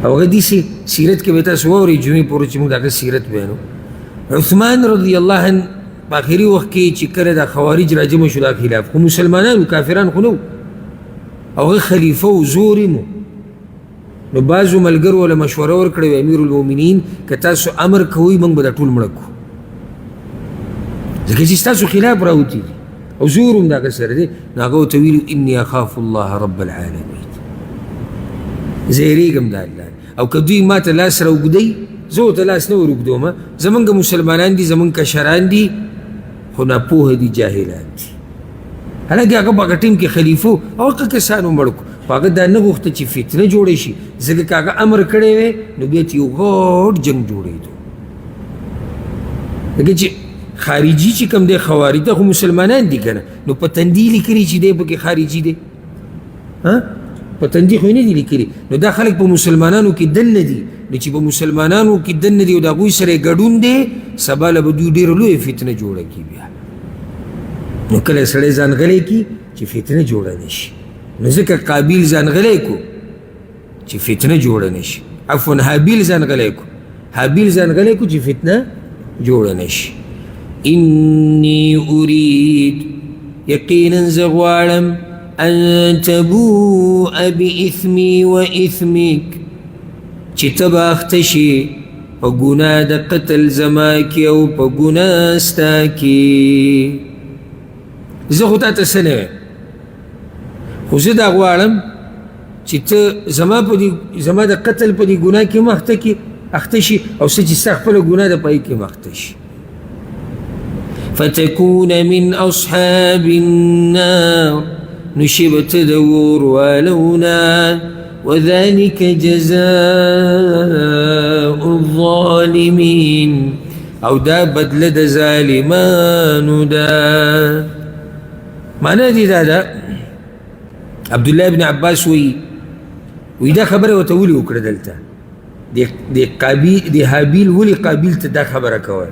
او هغه داسې سیرت کې به تاسو واورئ، جمعې پورې چې موږ د هغه سیرت بیانو. عثمان رضی الله عنه په آخري وخت کې چې کله دا خوارج راجمع شو دا خلاف، خو مسلمانان کافران خو نه وو، او هغه خلیفه و، زور یې مو. نو بعضو ملګرو له مشوره ورکړې وه امیر المؤمنین که تاسو امر کوئ موږ به دا ټول مړه کړو، ځکه چې ستاسو خلاف راوتي دي او زور هم د هغه سره دی. نو هغه ورته ویلي اني اخاف الله رب العالمین، زه یېرېږم د الله. او که دوی ما ته لاس راوږدوي زه ورته لاس نه ور اوږدوم، زمونږ مسلمانان دي، زمونږ کشران دي، خو ناپوهه دي، جاهلان دي. حالانکې هغه په هغه ټیم کې خلیفه او هغه کسانو مړ کړو، خو هغه دا نه غوښته چې فتنه جوړه شي، ځکه که هغه امر کړی وی نو بیا ته یو غټ جنګ جوړېدو. لکه چې خارجي چې کوم دی خوارج ته خو مسلمانان دي که نه، نو په تندي لیکلي چې دی پکې خارجي دی، په تندي خو یې نه دي لیکلي. نو دا خلک په مسلمانانو کې دننه دي، نو چې په مسلمانانو کې دننه دي او د هغوی سره یې ګډون دی، سبا له به دوی ډېره لویه فتنه جوړه کړي. بیا نو کله سړی ځان غلی کړي چې فتنه جوړه نه شي، نو ځکه قابیل ځان غلی کو چې فتنه جوړه نه شي، عفوا حابیل ځان غلی کو، حابیل ځان غلی کو چې فتنه جوړه نه شي. إني أريد یقینا زه غواړم ان تبوء بإثمي وإثمك چې ته به اخته شي په ګناه د قتل زما کې او په ګناه ستا کې. زه خو تا ته څه نه وایم، خو زه دا غواړم چې ته زما د قتل په دې ګناه کې اخته شي او څه چې ستا خپله ګناه د پای کې اخته شي. فتكون من أصحاب النار نشب تدور ولونا وذلك جزاء الظالمين او دا بدل د ظالمانو دا. معنی دی دا عبدالله ابن عباس وی دا خبره ورته ولې وکړه دلته د حابیل ولې قابیل ته دا خبره کوه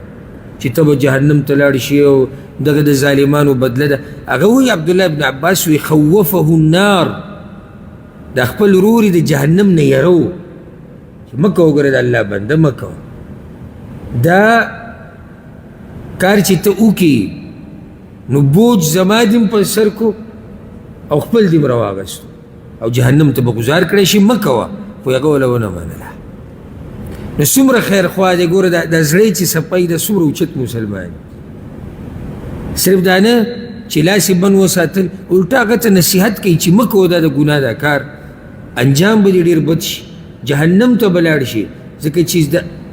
چې ته به جهنم ته لاړ شي او دغه د ظالمانو بدله ده. هغه وایي عبدالله ابن عباس وی خوفه النار، دا خپل ورور د جهنم نه یرو چې مه کوه ګوره د الله بنده مه کوه دا کار چې ته وکړي نو بوج زما دې په سر کو او خپل دې راواغستو او جهنم ته به ګزار کړی شي مه کوه. خو هغه وله ونه منله. نو څومره خیر خوا دی ګوره د زړی چې صفایي ده څومره اوچت مسلمان صرف دا نه چې لاس یې بند وساتل الټا هغه ته نصیحت کوي چې مه کوه دا د ګناه دا کار انجام به دې ډېر بد شي جهنم ته به لاړ شي ځکه چې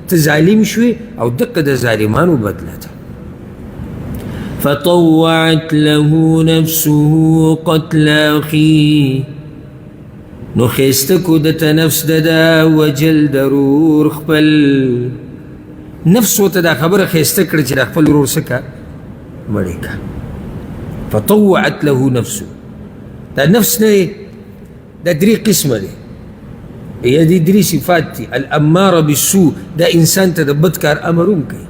ته ظالم شوې او دقه د ظالمانو بدله ده. فطوعت له نفسه قتل أخيه نو خیسته کو دته نفس ددا وجل ضرور خپل نفس ورته دا خبره خیسته کړه چې دا خپل ورور څه کا مړی کا. فطوعت له نفسه دا نفس نه دا درې قسمه دی یا دې درې صفات دي. الاماره بالسوء دا انسان ته د بد کار امر هم کوي.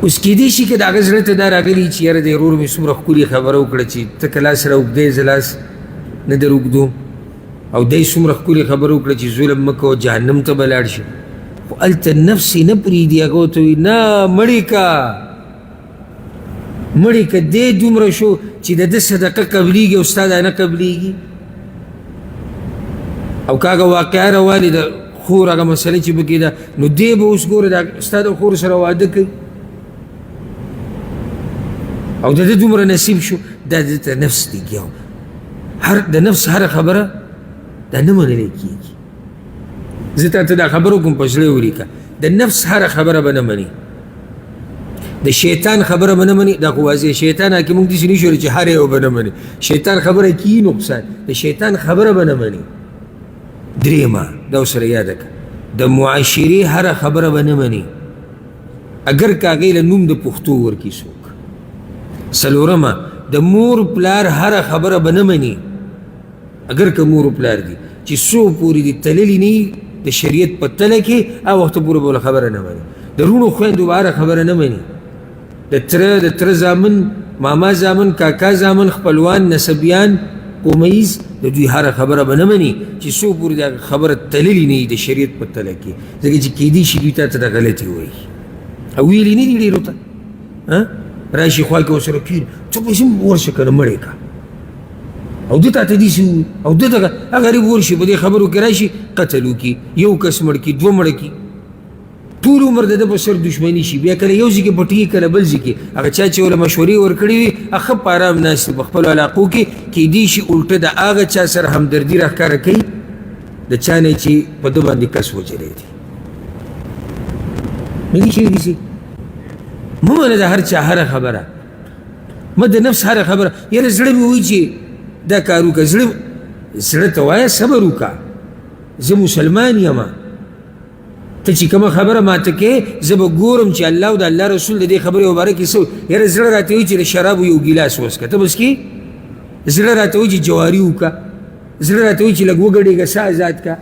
اوس کیدای شي که د هغه زړه ته دا راغلي چې یاره د ورور مې څومره ښکلې خبره وکړه چې ته که لاس راوږدی زه لاس نه در اوږدو او دی څومره ښکلې خبره وکړه چې ظلم مه کوه جهنم ته به لاړ شي. خو هلته نفس یې نه پرېږدي هغه ورته وایي نه مړې که دی دومره شو چې د ده صدقه قبلیږي او ستا دا نه قبلیږي. او که هغه واقعه روانې ده خور هغه مسله چې پکې ده نو دی به اوس ګوره ستا د خور سره واده کوي او د ده دومره نصیب شو دا د ته نفس دیږي. د نفس هر خبره دا نه منلی کېږي. زه تا ته دا خبره کوم په زړه ولیکه د نفس هر خبره به نه مني. د شیطان خبره به نه مني دا خو واضح شیطان که موږ داسې نه شو چې هر یو به نه مني. شیطان خبره کیي نقصان د شیطان خبره به نه مني. درېیمه دا ورسره یاده کړه د معاشرې هر خبره به نه مني اگر که هغې له نوم د پښتو ورکړي څوک. څلورمه د مور پلار هر خبره به نه مني اگر که مور پلار دي چې څو پورې دي تللي نه د شریعت په تله کې هغه وخته پورې به خبره نه مني. د رونو خویندو به هره خبره نه مني. د تره زامن ماما زامن کاکا زامن خپلوان نسبیان قومیز د دوی هره خبره به نه مني چې څو پورې د خبره تللي نه د شریعت په تله کې ځکه چې کیدای شي دوی تا ته د غلطي ووایي او ویلي نه دي ډېرو ته راشي خوا کې ورسره کښېني ته پسې ورشه که نه مړې که او ده تا ته داسې ووایي او ده ته غریب ورشي په دې خبرو کې راشي قتل وکړي یو کس مړ کړي دوه مړه کړي ټول عمر د ده په سر دشمني شي بیا کله یو ځای کې پټېږي کله بل ځای کې هغه چا چې ورله مشورې ورکړې وي هغه ښه په ارام ناست په خپلو علاقو کې کیدای شي الټه د هغه چا سره همدردي راښکاره کوي د چا نه چې په ده باندې کس وجلی دی. نه دي شوي داسې مه منه د هر چا هره خبره مه د نفس هره خبره یاره زړه مې وایي چې دا کار وکړه زړه ته وایه صبر وکړه زه مسلمان یم ته چې کومه خبره ماته کې زه به ګورم چې الله او د الله رسول د دې خبرې مبارک کې څه یاره زړه راته وایي چې د شرابو یو ګیلاس وڅښه ته بس کې زړه راته وایي چې جواري وکړه زړه راته وایي چې لږ وګډېږه سا ازاد کړه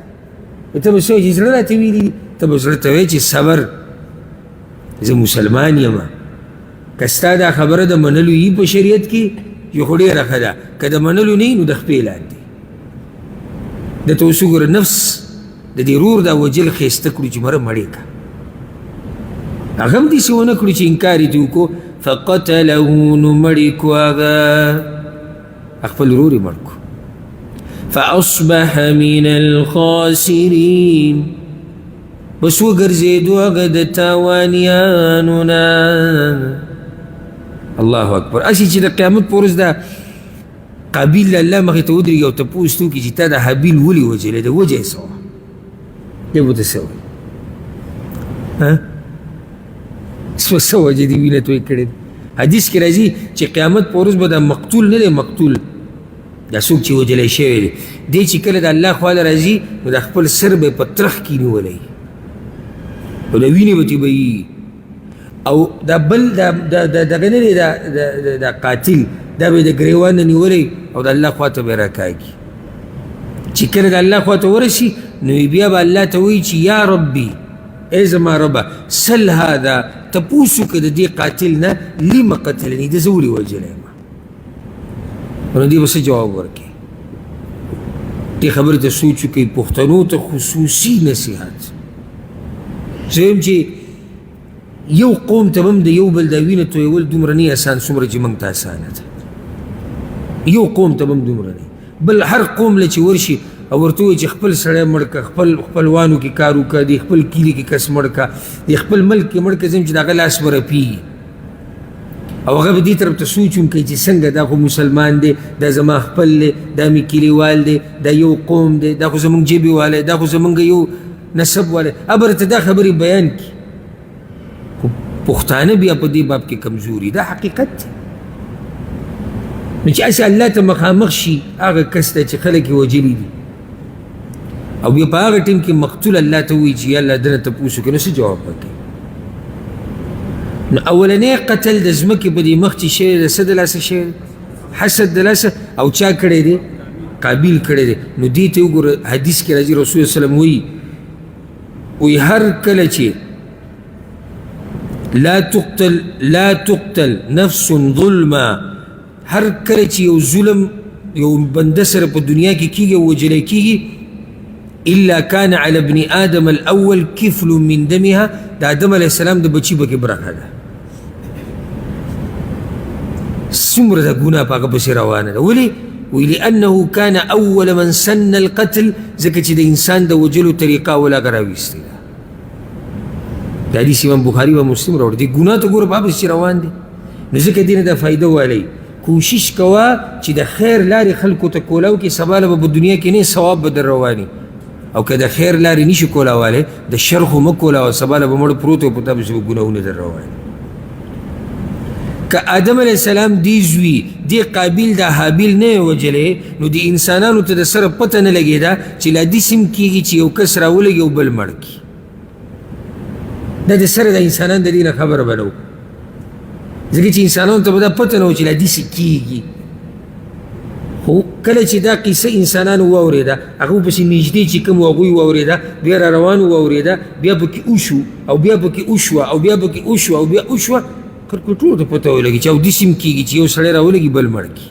ته به څه وایي چې زړه راته ویلي دي ته به زړه ته وایي چې صبر زه مسلمان یم که ستا دا خبره د منلو یي په شریعت کې یو خو ډېره ښه ده که د منلو نه نو د خپې لاندې دته اوس وګوره نفس د دې رور دا وجل ښایسته کړو چې مره مړې که هغه هم داسې ونه کړو چې انکار یې دې وکړو فقتله نمرك أخفل روري مركو فأصبح من الخاسرين بس وقرزيدو أغد تاوانياننا. الله أكبر. أشي چې د قیامت پورز دا قابیل الله مخې ته ودرېږي او تپوس تو کړي چې تا دا حابیل ولې وجلی د وجه یې څه وه دی به ورته څه وایي څه وجه دې وینه توی کړې ده. حدیث کې راځي چې قیامت په ورځ به دا مقتول نه دی مقتول دا څوک چې وجلی شوی دی دی چې کله د الله خواله راځي نو د خپل سر به یې په ترخ کې نیولی او د وینې به ترې بهیږي او دا بل دغه نه دی دا قاتل دا به د ګریوان نه نیولی او د الله خوا ته به یې راکاږي چې کله د الله خوا ته ورسي نو بیا به الله ته وایي چې یا ربي ای زما ربه سل هذا تپوس وکړه د دې قاتل نه لم قتلني ده زه ولې وژلی یم نو دې به څه جواب ورکړي دې خبرې ته سوچ وکړئ پښتنو ته خصوصي نصیحت زه یم چې یو قوم ته هم د یو بل دا وینه تویول دومره نه اسان څومره چې موږ ته اسانه ده یو قوم ته هم دومره نه بل هر قوم له چې ورشي او ورته وایي چې خپل سړی مړ کړه خپلوانو کې کار وکړه د خپل کلي کې کس مړ کړه د خپل ملک کې مړ کړه ځم چې د هغه لاس به رپېږي او هغه به دې طرف ته سوچ هم کوي چې څنګه دا خو مسلمان دی دا زما خپل دی دا مې کلیوال دی دا یو قوم دی دا خو زموږ ژبې والی دا خو زموږ یو نسب والی ابر ته دا خبرې بیان کړي خو پښتانه بیا په دې باب کې کمزوري دا حقیقت دی نو چې هسې الله ته مخامخ شي هغه کس ته چې خلک یې وجلي دي او بیا په هغه ټیم کې مقتول الله ته وایي چې یا الله دنه تپوس وکړي نو څه جواب ورکوي نو اولنی قتل د ځمکې په دې مخ چې شوی د څه د لاسه شوی حسد د لاسه او چا کړی دی قابیل کړی دی نو دې ته وګوره حدیث کې راځي رسول وسلم وایي هر کله چې لا تقتل نفس ظلما هر کله چې یو ظلم یو بنده سره په دنیا کې کېږي او وجلی کېږي الا كان على ابن آدم الأول كفل من دمها دا آدم علیه السلام د بچی پکې برخه ده څومره دا ګناه په هغه پسې روانه ده ولې وی لأنه كان أول من سن القتل ځکه چې د انسان د وجلو طریقه اول هغه راویستې ده د حدیث امام بخاري و مسلم راوړي دې ګناه ته ګوره په هغه پسې روان دي نو ځکه دې نه دا فایده والی کوشش کوه چې د خیر لارې خلکو ته کولاو کې سبا له به په دنیا کې نه ثواب به در رواني او که د خیر لارې نشي کولاوالی د شر خو مه کولاوه سبا له به مړ پروت و په تا پسې به ګناهونه در رواني که آدم علیه السلام دې زوی دې قابیل دا حابیل نه یې وجلی نو د انسانانو ته د سره پته نه لګېده چې لا دې سم کېږي چې یو کس راولګي او بل مړ کړي دا د سره د انسانان د دې نه خبره به نه و ځکه چې انسانانو ته به دا پته نه و چې لا داسې کېږي خو کله چې دا قصه انسانانو واورېده هغه پسې نږدې چې کوم هغوی واورېده بیا را روان واورېده بیا پکې وشو او بیا پکې وشوه او بیا پکې وشوه او بیا وشوه خلکو ټولو ته پته ولګي چې او داسې هم کېږي چې یو سړی راولګي بل مړ کړي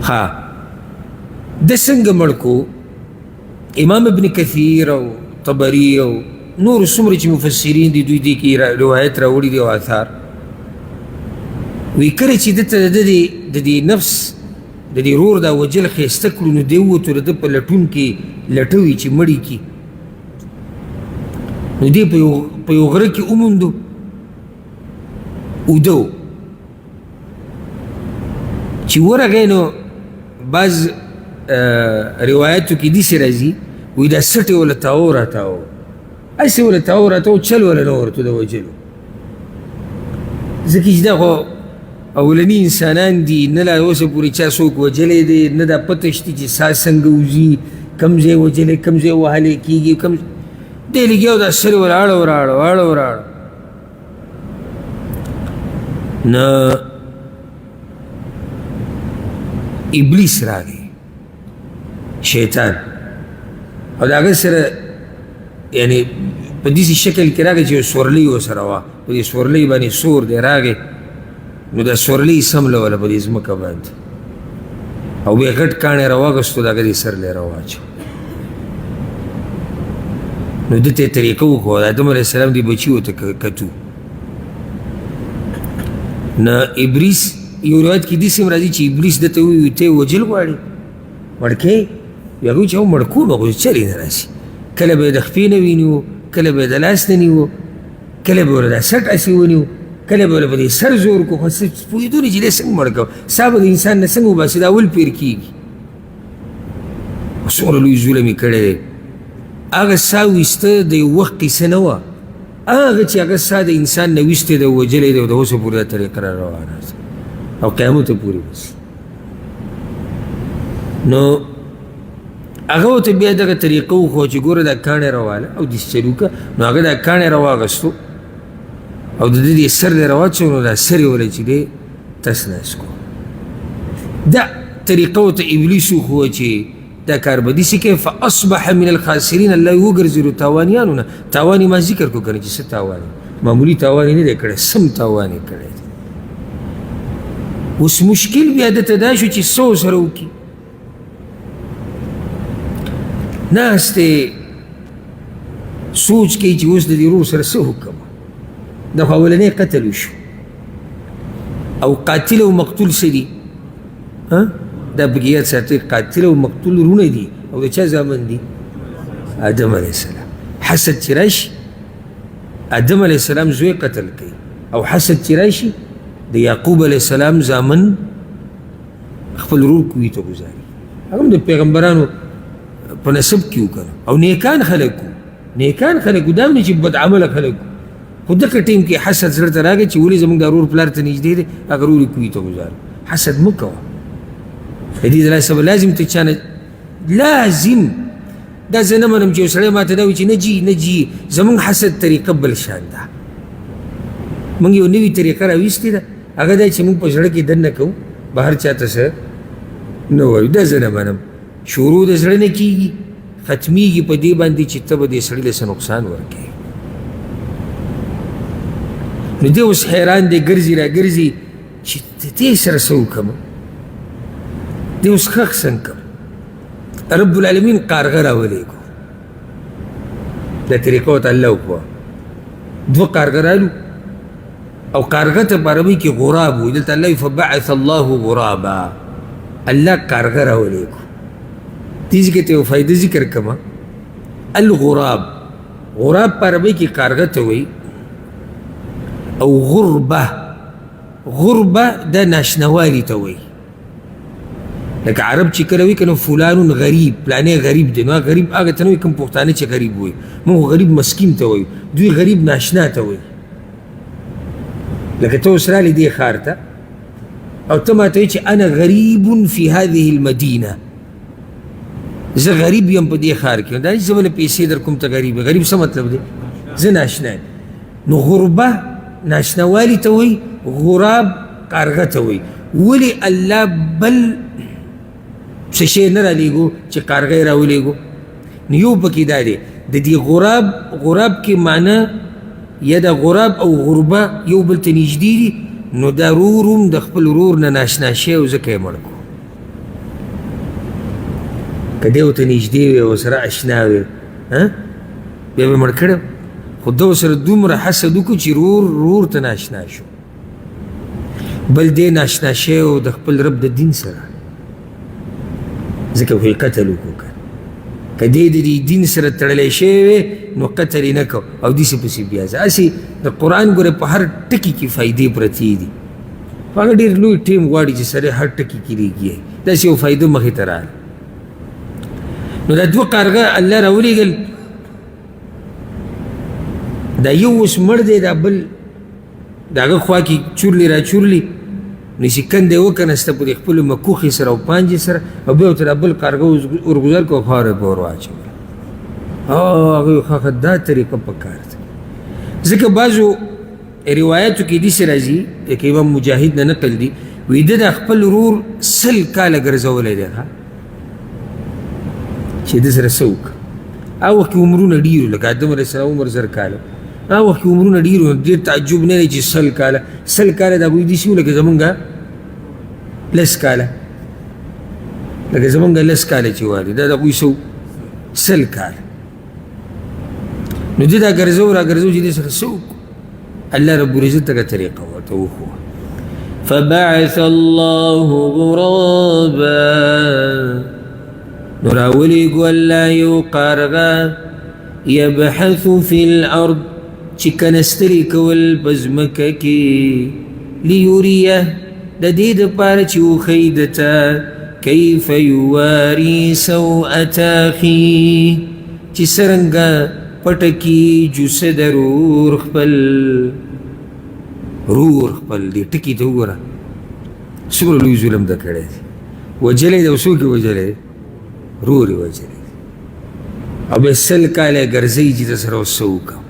ها ده څنګه مړ کړو امام ابن کثیر او طبري او نور څومره چې مفسرین دي دوی دې کې روایت راوړي دي او آثار وی کله چې دته د دې نفس د دې رور دا وجل ښایسته کړو نو دی ووتو د ده په لټون کې لټوي چې مړي کړي نو دی په یو غره کې وموندو اوده و چې ورغی نو بعض روایتو کې داسې راځي وی دا سټې وله تاو راتاو هسې وله تاو راتاو چل وله نه ورته د وجلو ځکه چې دا خو اولنی انسانان دي نه لا اوسه پورې چا څوک وجلی دی نه دا پته شته چې سا څنګه وځي کوم ځای وجلی کوم ځای وهلی کېږي کوم دی لګیا او دا سر یې وراړه وراړه نه ابلیس راغی شیطان او د هغه سره یعنې په داسې شکل کې راغی چې یو سورلۍ ورسره وه په دې سورلۍ باندې سور دی راغی نو دا سورلۍ سملوله په دې ځمکه باندې او بیا غټ کاڼی راواغېستو د هغه دې سر لی راواچو نو ده ته یې طریقه وکړه د آدم علیه السلام دې بچي ورته کتو نه ابلیس یو روایت کې داسې هم راځي چې ابلیس دته ووایي ته یې وجل غواړې مړکې بیا هغوی چې او مړکو نو خو چرې نه راشي کله به یې د خپې نه ونیو کله به یې د لاس نه نیو کله به ورله دا سټ هسې ونیو کله به ورله په دې سر زور کړو خو پوهېدو نه چې دی څنګه مړ کوه سا به د انسان نه څنګه وباسي دا اول پیر کېږي څومره لوی ظلم یې کړی دی هغه سا ویسته د یو وخت قیسه نه وه هغه چې هغه سا د انسان نه ویستی دی وجلی دی او د اوسه پورې دا طریقه را روانه ده او قیامته پورې بس نو هغه ورته بیا دغه طریقه وښوه چې ګوره دا کاڼې راواله او داسې چل وکړه نو هغه دا کاڼې راواغستو او د دې سر دی راواچو نو دا سر یې ولی چې دی تس ناس کړو دا طریقه ورته ابلیس وښوه چې دا کار به داسې کوي فاصبح من الخاسرین الله یې وګرځېدو تاوانیانو نه تاوان یې ما ذکر کړو که نه چې څه تاوان معمولي تاوان یې نه دی کړی سم تاوان یې کړی دی اوس مشکل بیا دته دا شو چې څه ورسره وکړي ناست دی سوچ کوي چې اوس د دې ورور سره څه وکړم دا خو اولنی قتل وشو او قاتل او مقتول څه دي دا پکې یاد ساتئ قاتل او مقتول رونه دي او د چا زامن دي آدم علیه السلام حسد چې راشي آدم علیه السلام زوی قتل کوي او حسد چې راشي د یعقوب علیه السلام زامن خپل رور کوي ته ګزاري هغه هم د پیغمبرانو په نسب کې وکړه او نیکان خلک وو نیکان خلک وو دا هم نه چې بد عمله خلک وو خو دغه ټیم کې حسد زړه ته راغی چې ولې زموږ دا رور پلار ته نږدې دی هغه رور یې کوي ته ګزاري حسد مه کوه د دې د لاسه به لازم ته چا نه لازم دا زه نه منم چې یو سړی ماته دا وایي چې نه جي نه جي زموږ حسد طریقه بل شان ده موږ یو نوي طریقه راویستې ده هغه دا چې موږ په زړه کې دننه کوو بهر چاته څه نه وایو دا زه نه منم شروع د زړه نه کېږي ختمیږي په دې باندې چې ته به دې سړي له څه نقصان ورکوې نو دی اوس حیران دی ګرځي را ګرځي چې د دې سره څه وکړم دی اوس ښخ څنګه کړم رب العالمین کارغه راولېږو دا طریقه ورته الله وکړه دوه کارغه رالو او کارغه ته په عربي کې غراب وایي دلته الله وایي فبعث الله غرابا الله کارغه راولېږو دې ځکه ته یو فایده ذکر کړمه الغراب غراب په عربي کې کارغه ته وایي او غربه غربه دا ناشنوالي ته وایي لکه عرب چې کله وایي که نو فلان غریب پلانې غریب دی نو غریب هغه ته نه وایي کوم پښتانه چې غریب وایي موږ غریب مسکین ته وایو دوی غریب ناشنا ته وایي لکه ته اوس رالې دې ښار ته او ته ماته وایي چې انا غریب فی هذه المدینه زه غریب یم په دې ښار کې دا نه چې زه بله پیسې در کوم ته غریب غریب څه مطلب دی زه ناشنا یم نو غربه ناشناوالي ته وایي غراب کارغه ته وایي ولې الله بل څه شی نه رالیږو چې کارغه یې راولېږو نو یو پکې دا دی د دې غراب کې معنی یا د غراب او غربه یو بل ته نږدې دي نو دا رور هم د خپل ورور نه ناشنا شی او ځکه یې مړ کړو که دی ورته نږدې وي او سره اشنا وي بیا به مړ کړی خو ده ورسره دومره حسد وکړو چې رور ته ناشنا شو بل دی ناشنا شی او د خپل رب د دین سره ځکه خو یې قتل وکړو که دی د دې دین سره تړلی شوی وی نو قتل یې نه کو او داسې پسې بیا ځه هسې د قرآن ګوره په هر ټکي کې فایدې پرتې دي هغه ډېر لوی ټیم غواړي چې سړی هر ټکي کې ریږي داسې یو فایده مخې ته راغله نو دا دوه کارغه الله راولېږل دا یو اوس مړ دی دا بل د هغه خوا کې چورلي را چورلي نو چې کنده یې وکنسته په دې خپلو مکوخې سره او پانجې سره او بیا ورته دا بل کارغه ورګزار کړه او خاوره یې په ور واچوله هغه ویل ښه دا طریقه په کار ده ځکه بعضو روایاتو کې داسې راځي لکه امام مجاهد نه نقل دي وایي ده د خپل ورور 100 کاله ګرځولی دی چې ده سره څه وکړه هغه وخت کې عمرونه ډېرو لکه آدم علیه السلام عمر 1000 کاله هغه وخت کې عمرونه ډېرو ډېر تعجب نه دی چې 100 کاله 100 کاله د هغوی داسې وو لکه زمونږ 10 کاله لکه زمونږ 10 کاله چې والي دا د هغوی څه 100 کاله نو دې دا ګرځو را ګرځو چې دې سره څه وکړو الله رب العزت دغه طریقه ورته وښوه فبعث الله غرابا نراولي قولا يقارغا يبحث في الأرض چکنستری کول بزمککی لیوریه دا دید پار چو خیدتا کیف یواری سوءت اخی چی سرنگا پتکی جسد رور خپل دی ٹکی تو گورا سمرو لوی ظلم دا کڑے دی وجلے دا وسو کی وجلے روری وجلے اب سل کالے گرزی جی دا سر وسو کا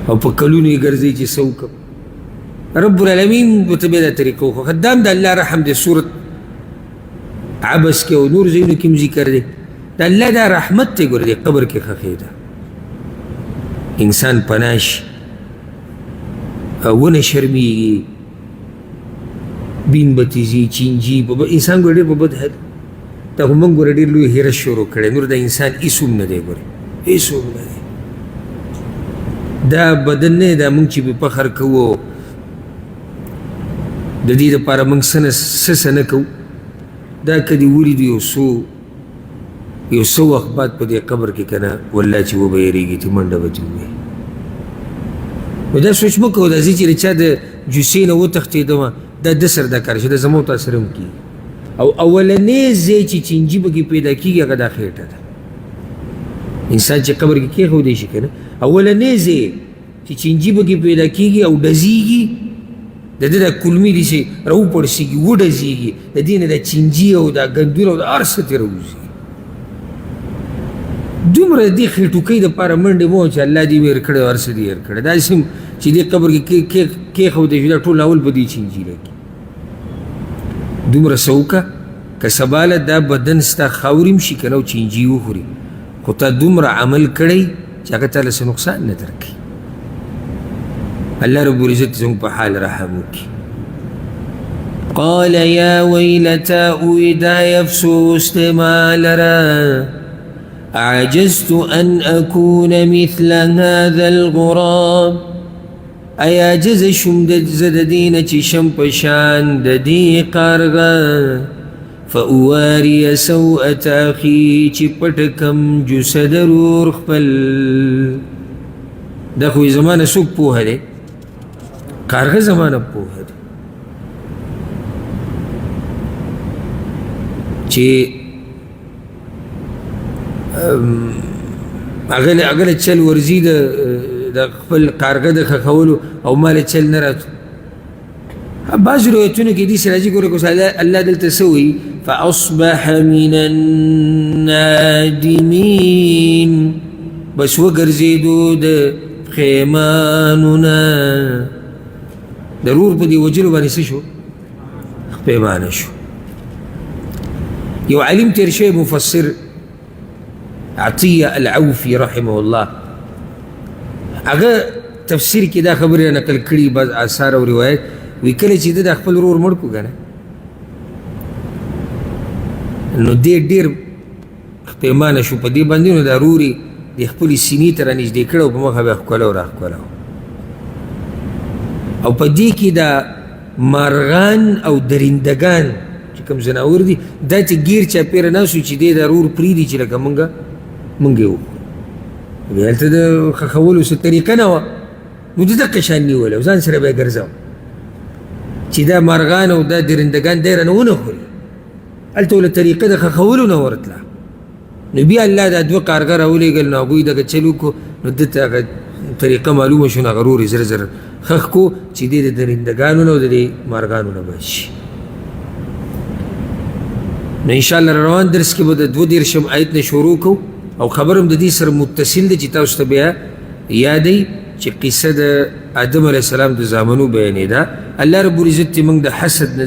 او په کلونو یې ګرځي چې څه وکړم رب العالمین ورته بیا دا طریقه وښوده خدام د الله رحم دی صورت عبس کې او نور ځایونو کې هم ذکر دی د الله دا رحمت دی ګوره دی قبر کې ښخې ده انسان پناه شي ونه شرمېږي بین به تیزي چینجي انسان ګوره ډېر په بد حد دا خو موږ ګوره ډېر لوی هیرس شروع کړی نور د انسان هېڅ هم نه دی ګوره هېڅ هم نه دی دا بدن نه دا مونږ چې په فخر کوو د دې دپاره مونږ څه نه کوو دا که دې ولیدو یو څه وخت بعد په دې قبر کې که نه والله چې وبه یېرېږي چې منډه به دې ووهي نو دا سوچ مه کوو دا زه چې د چا د جوسې نه وتښتېدمه دا ده سره دا کار شي دا زما او تا سره هم کېږي او اولنی ځای چې چینجي پکې پیدا کېږي هغه دا خېټه ده انسان چې قبر کې کېښودی شي که نه اولنی ځای چې چینجي پکې پیدا کېږي او ډزېږي د ده دا کلمې داسې راوپړسېږي وډزېږي د دې نه دا چینجي او دا ګندونه او دا هر څه ترې راوځي دومره د دې خېټوکۍ دپاره منډې مه چې الله دې ویر کړی او هر څه دې هېر کړی داسې هم چې دې قبر کې کېښودی شي دا ټول اول به دې چینجي راکړي دومره څه وکړه که سباله دا بدن ستا خاورې هم شي که نه او چینجي وخوري خو تا دومره عمل کړی چې هغه تا له څه نقصان نه درکوي الله رب العزت زموږ په حال رحم وکړي قال يا ويلتا اویدا افسوس دی ما لره اعجزت ان اكون مثل هذا الغراب ایا جز شم زه د دې نه چې شم په شان د دې قارغه فأواري سوءة أخي چې پټ کم جسد رور خپل دا خو زمانه څوک پوهه دی کارغه زمانه پوهه دی چې هغه له چل ورځي د خپل کارغه د ښخولو او ما له چل نه راتو بعض روایتونو کې داسې راځي ګوره که الله دلته څه وایي فأصبح من النادمين بس وګرځېدو د پښیمانو نه ضرور په دې وجلو باندې څه شو پښیمانه شو یو عالم تېر شوی مفسر عطیه العوفي رحمه الله هغه تفسیر کې دا خبرې نقل کړي بعض آثار او روایت وی کله چې ده د خپل ورور مړ کړو که نه نو دې ډېر پښیمانه شو په دې باندې نو دا رور یې د خپلې سینې ته رانږدې کړی او په مخه به یې ښکله او راښکله او په دې کې دا مارغان او درندګان چې کوم ځناور دي دا چې ګیر چاپېره ناست وي چې دی دا رور پرېږدي چې لکه مونږ یې وکړو بیا هلته د ښخولو څه طریقه نه وه نو د دقه شان نیولی او ځان سره به یې ګرځاو چې دا مارغان او دا درندګان دی رانه ونه خوري هلته له طریقه د ښخولو نه ورتله نو بیا الله دا دوه کارګه راولېږل نو هغوی دغه چل وکړو نو ده ته هغه طریقه معلومه شو نو هغه رور یې زر زر ښخ کړو چې دی د درندګانو نه او د دې مارغانو نه بچ شي نو انشاءالله روان درس کې به د 22 آیت نه شروع کوو او خبر هم د دې سره متصل دی چې تاسو ته بیا یادی چې قصه د آدم علیه السلام د زامنو بیانېده الله رب العزت موږ د حسد نه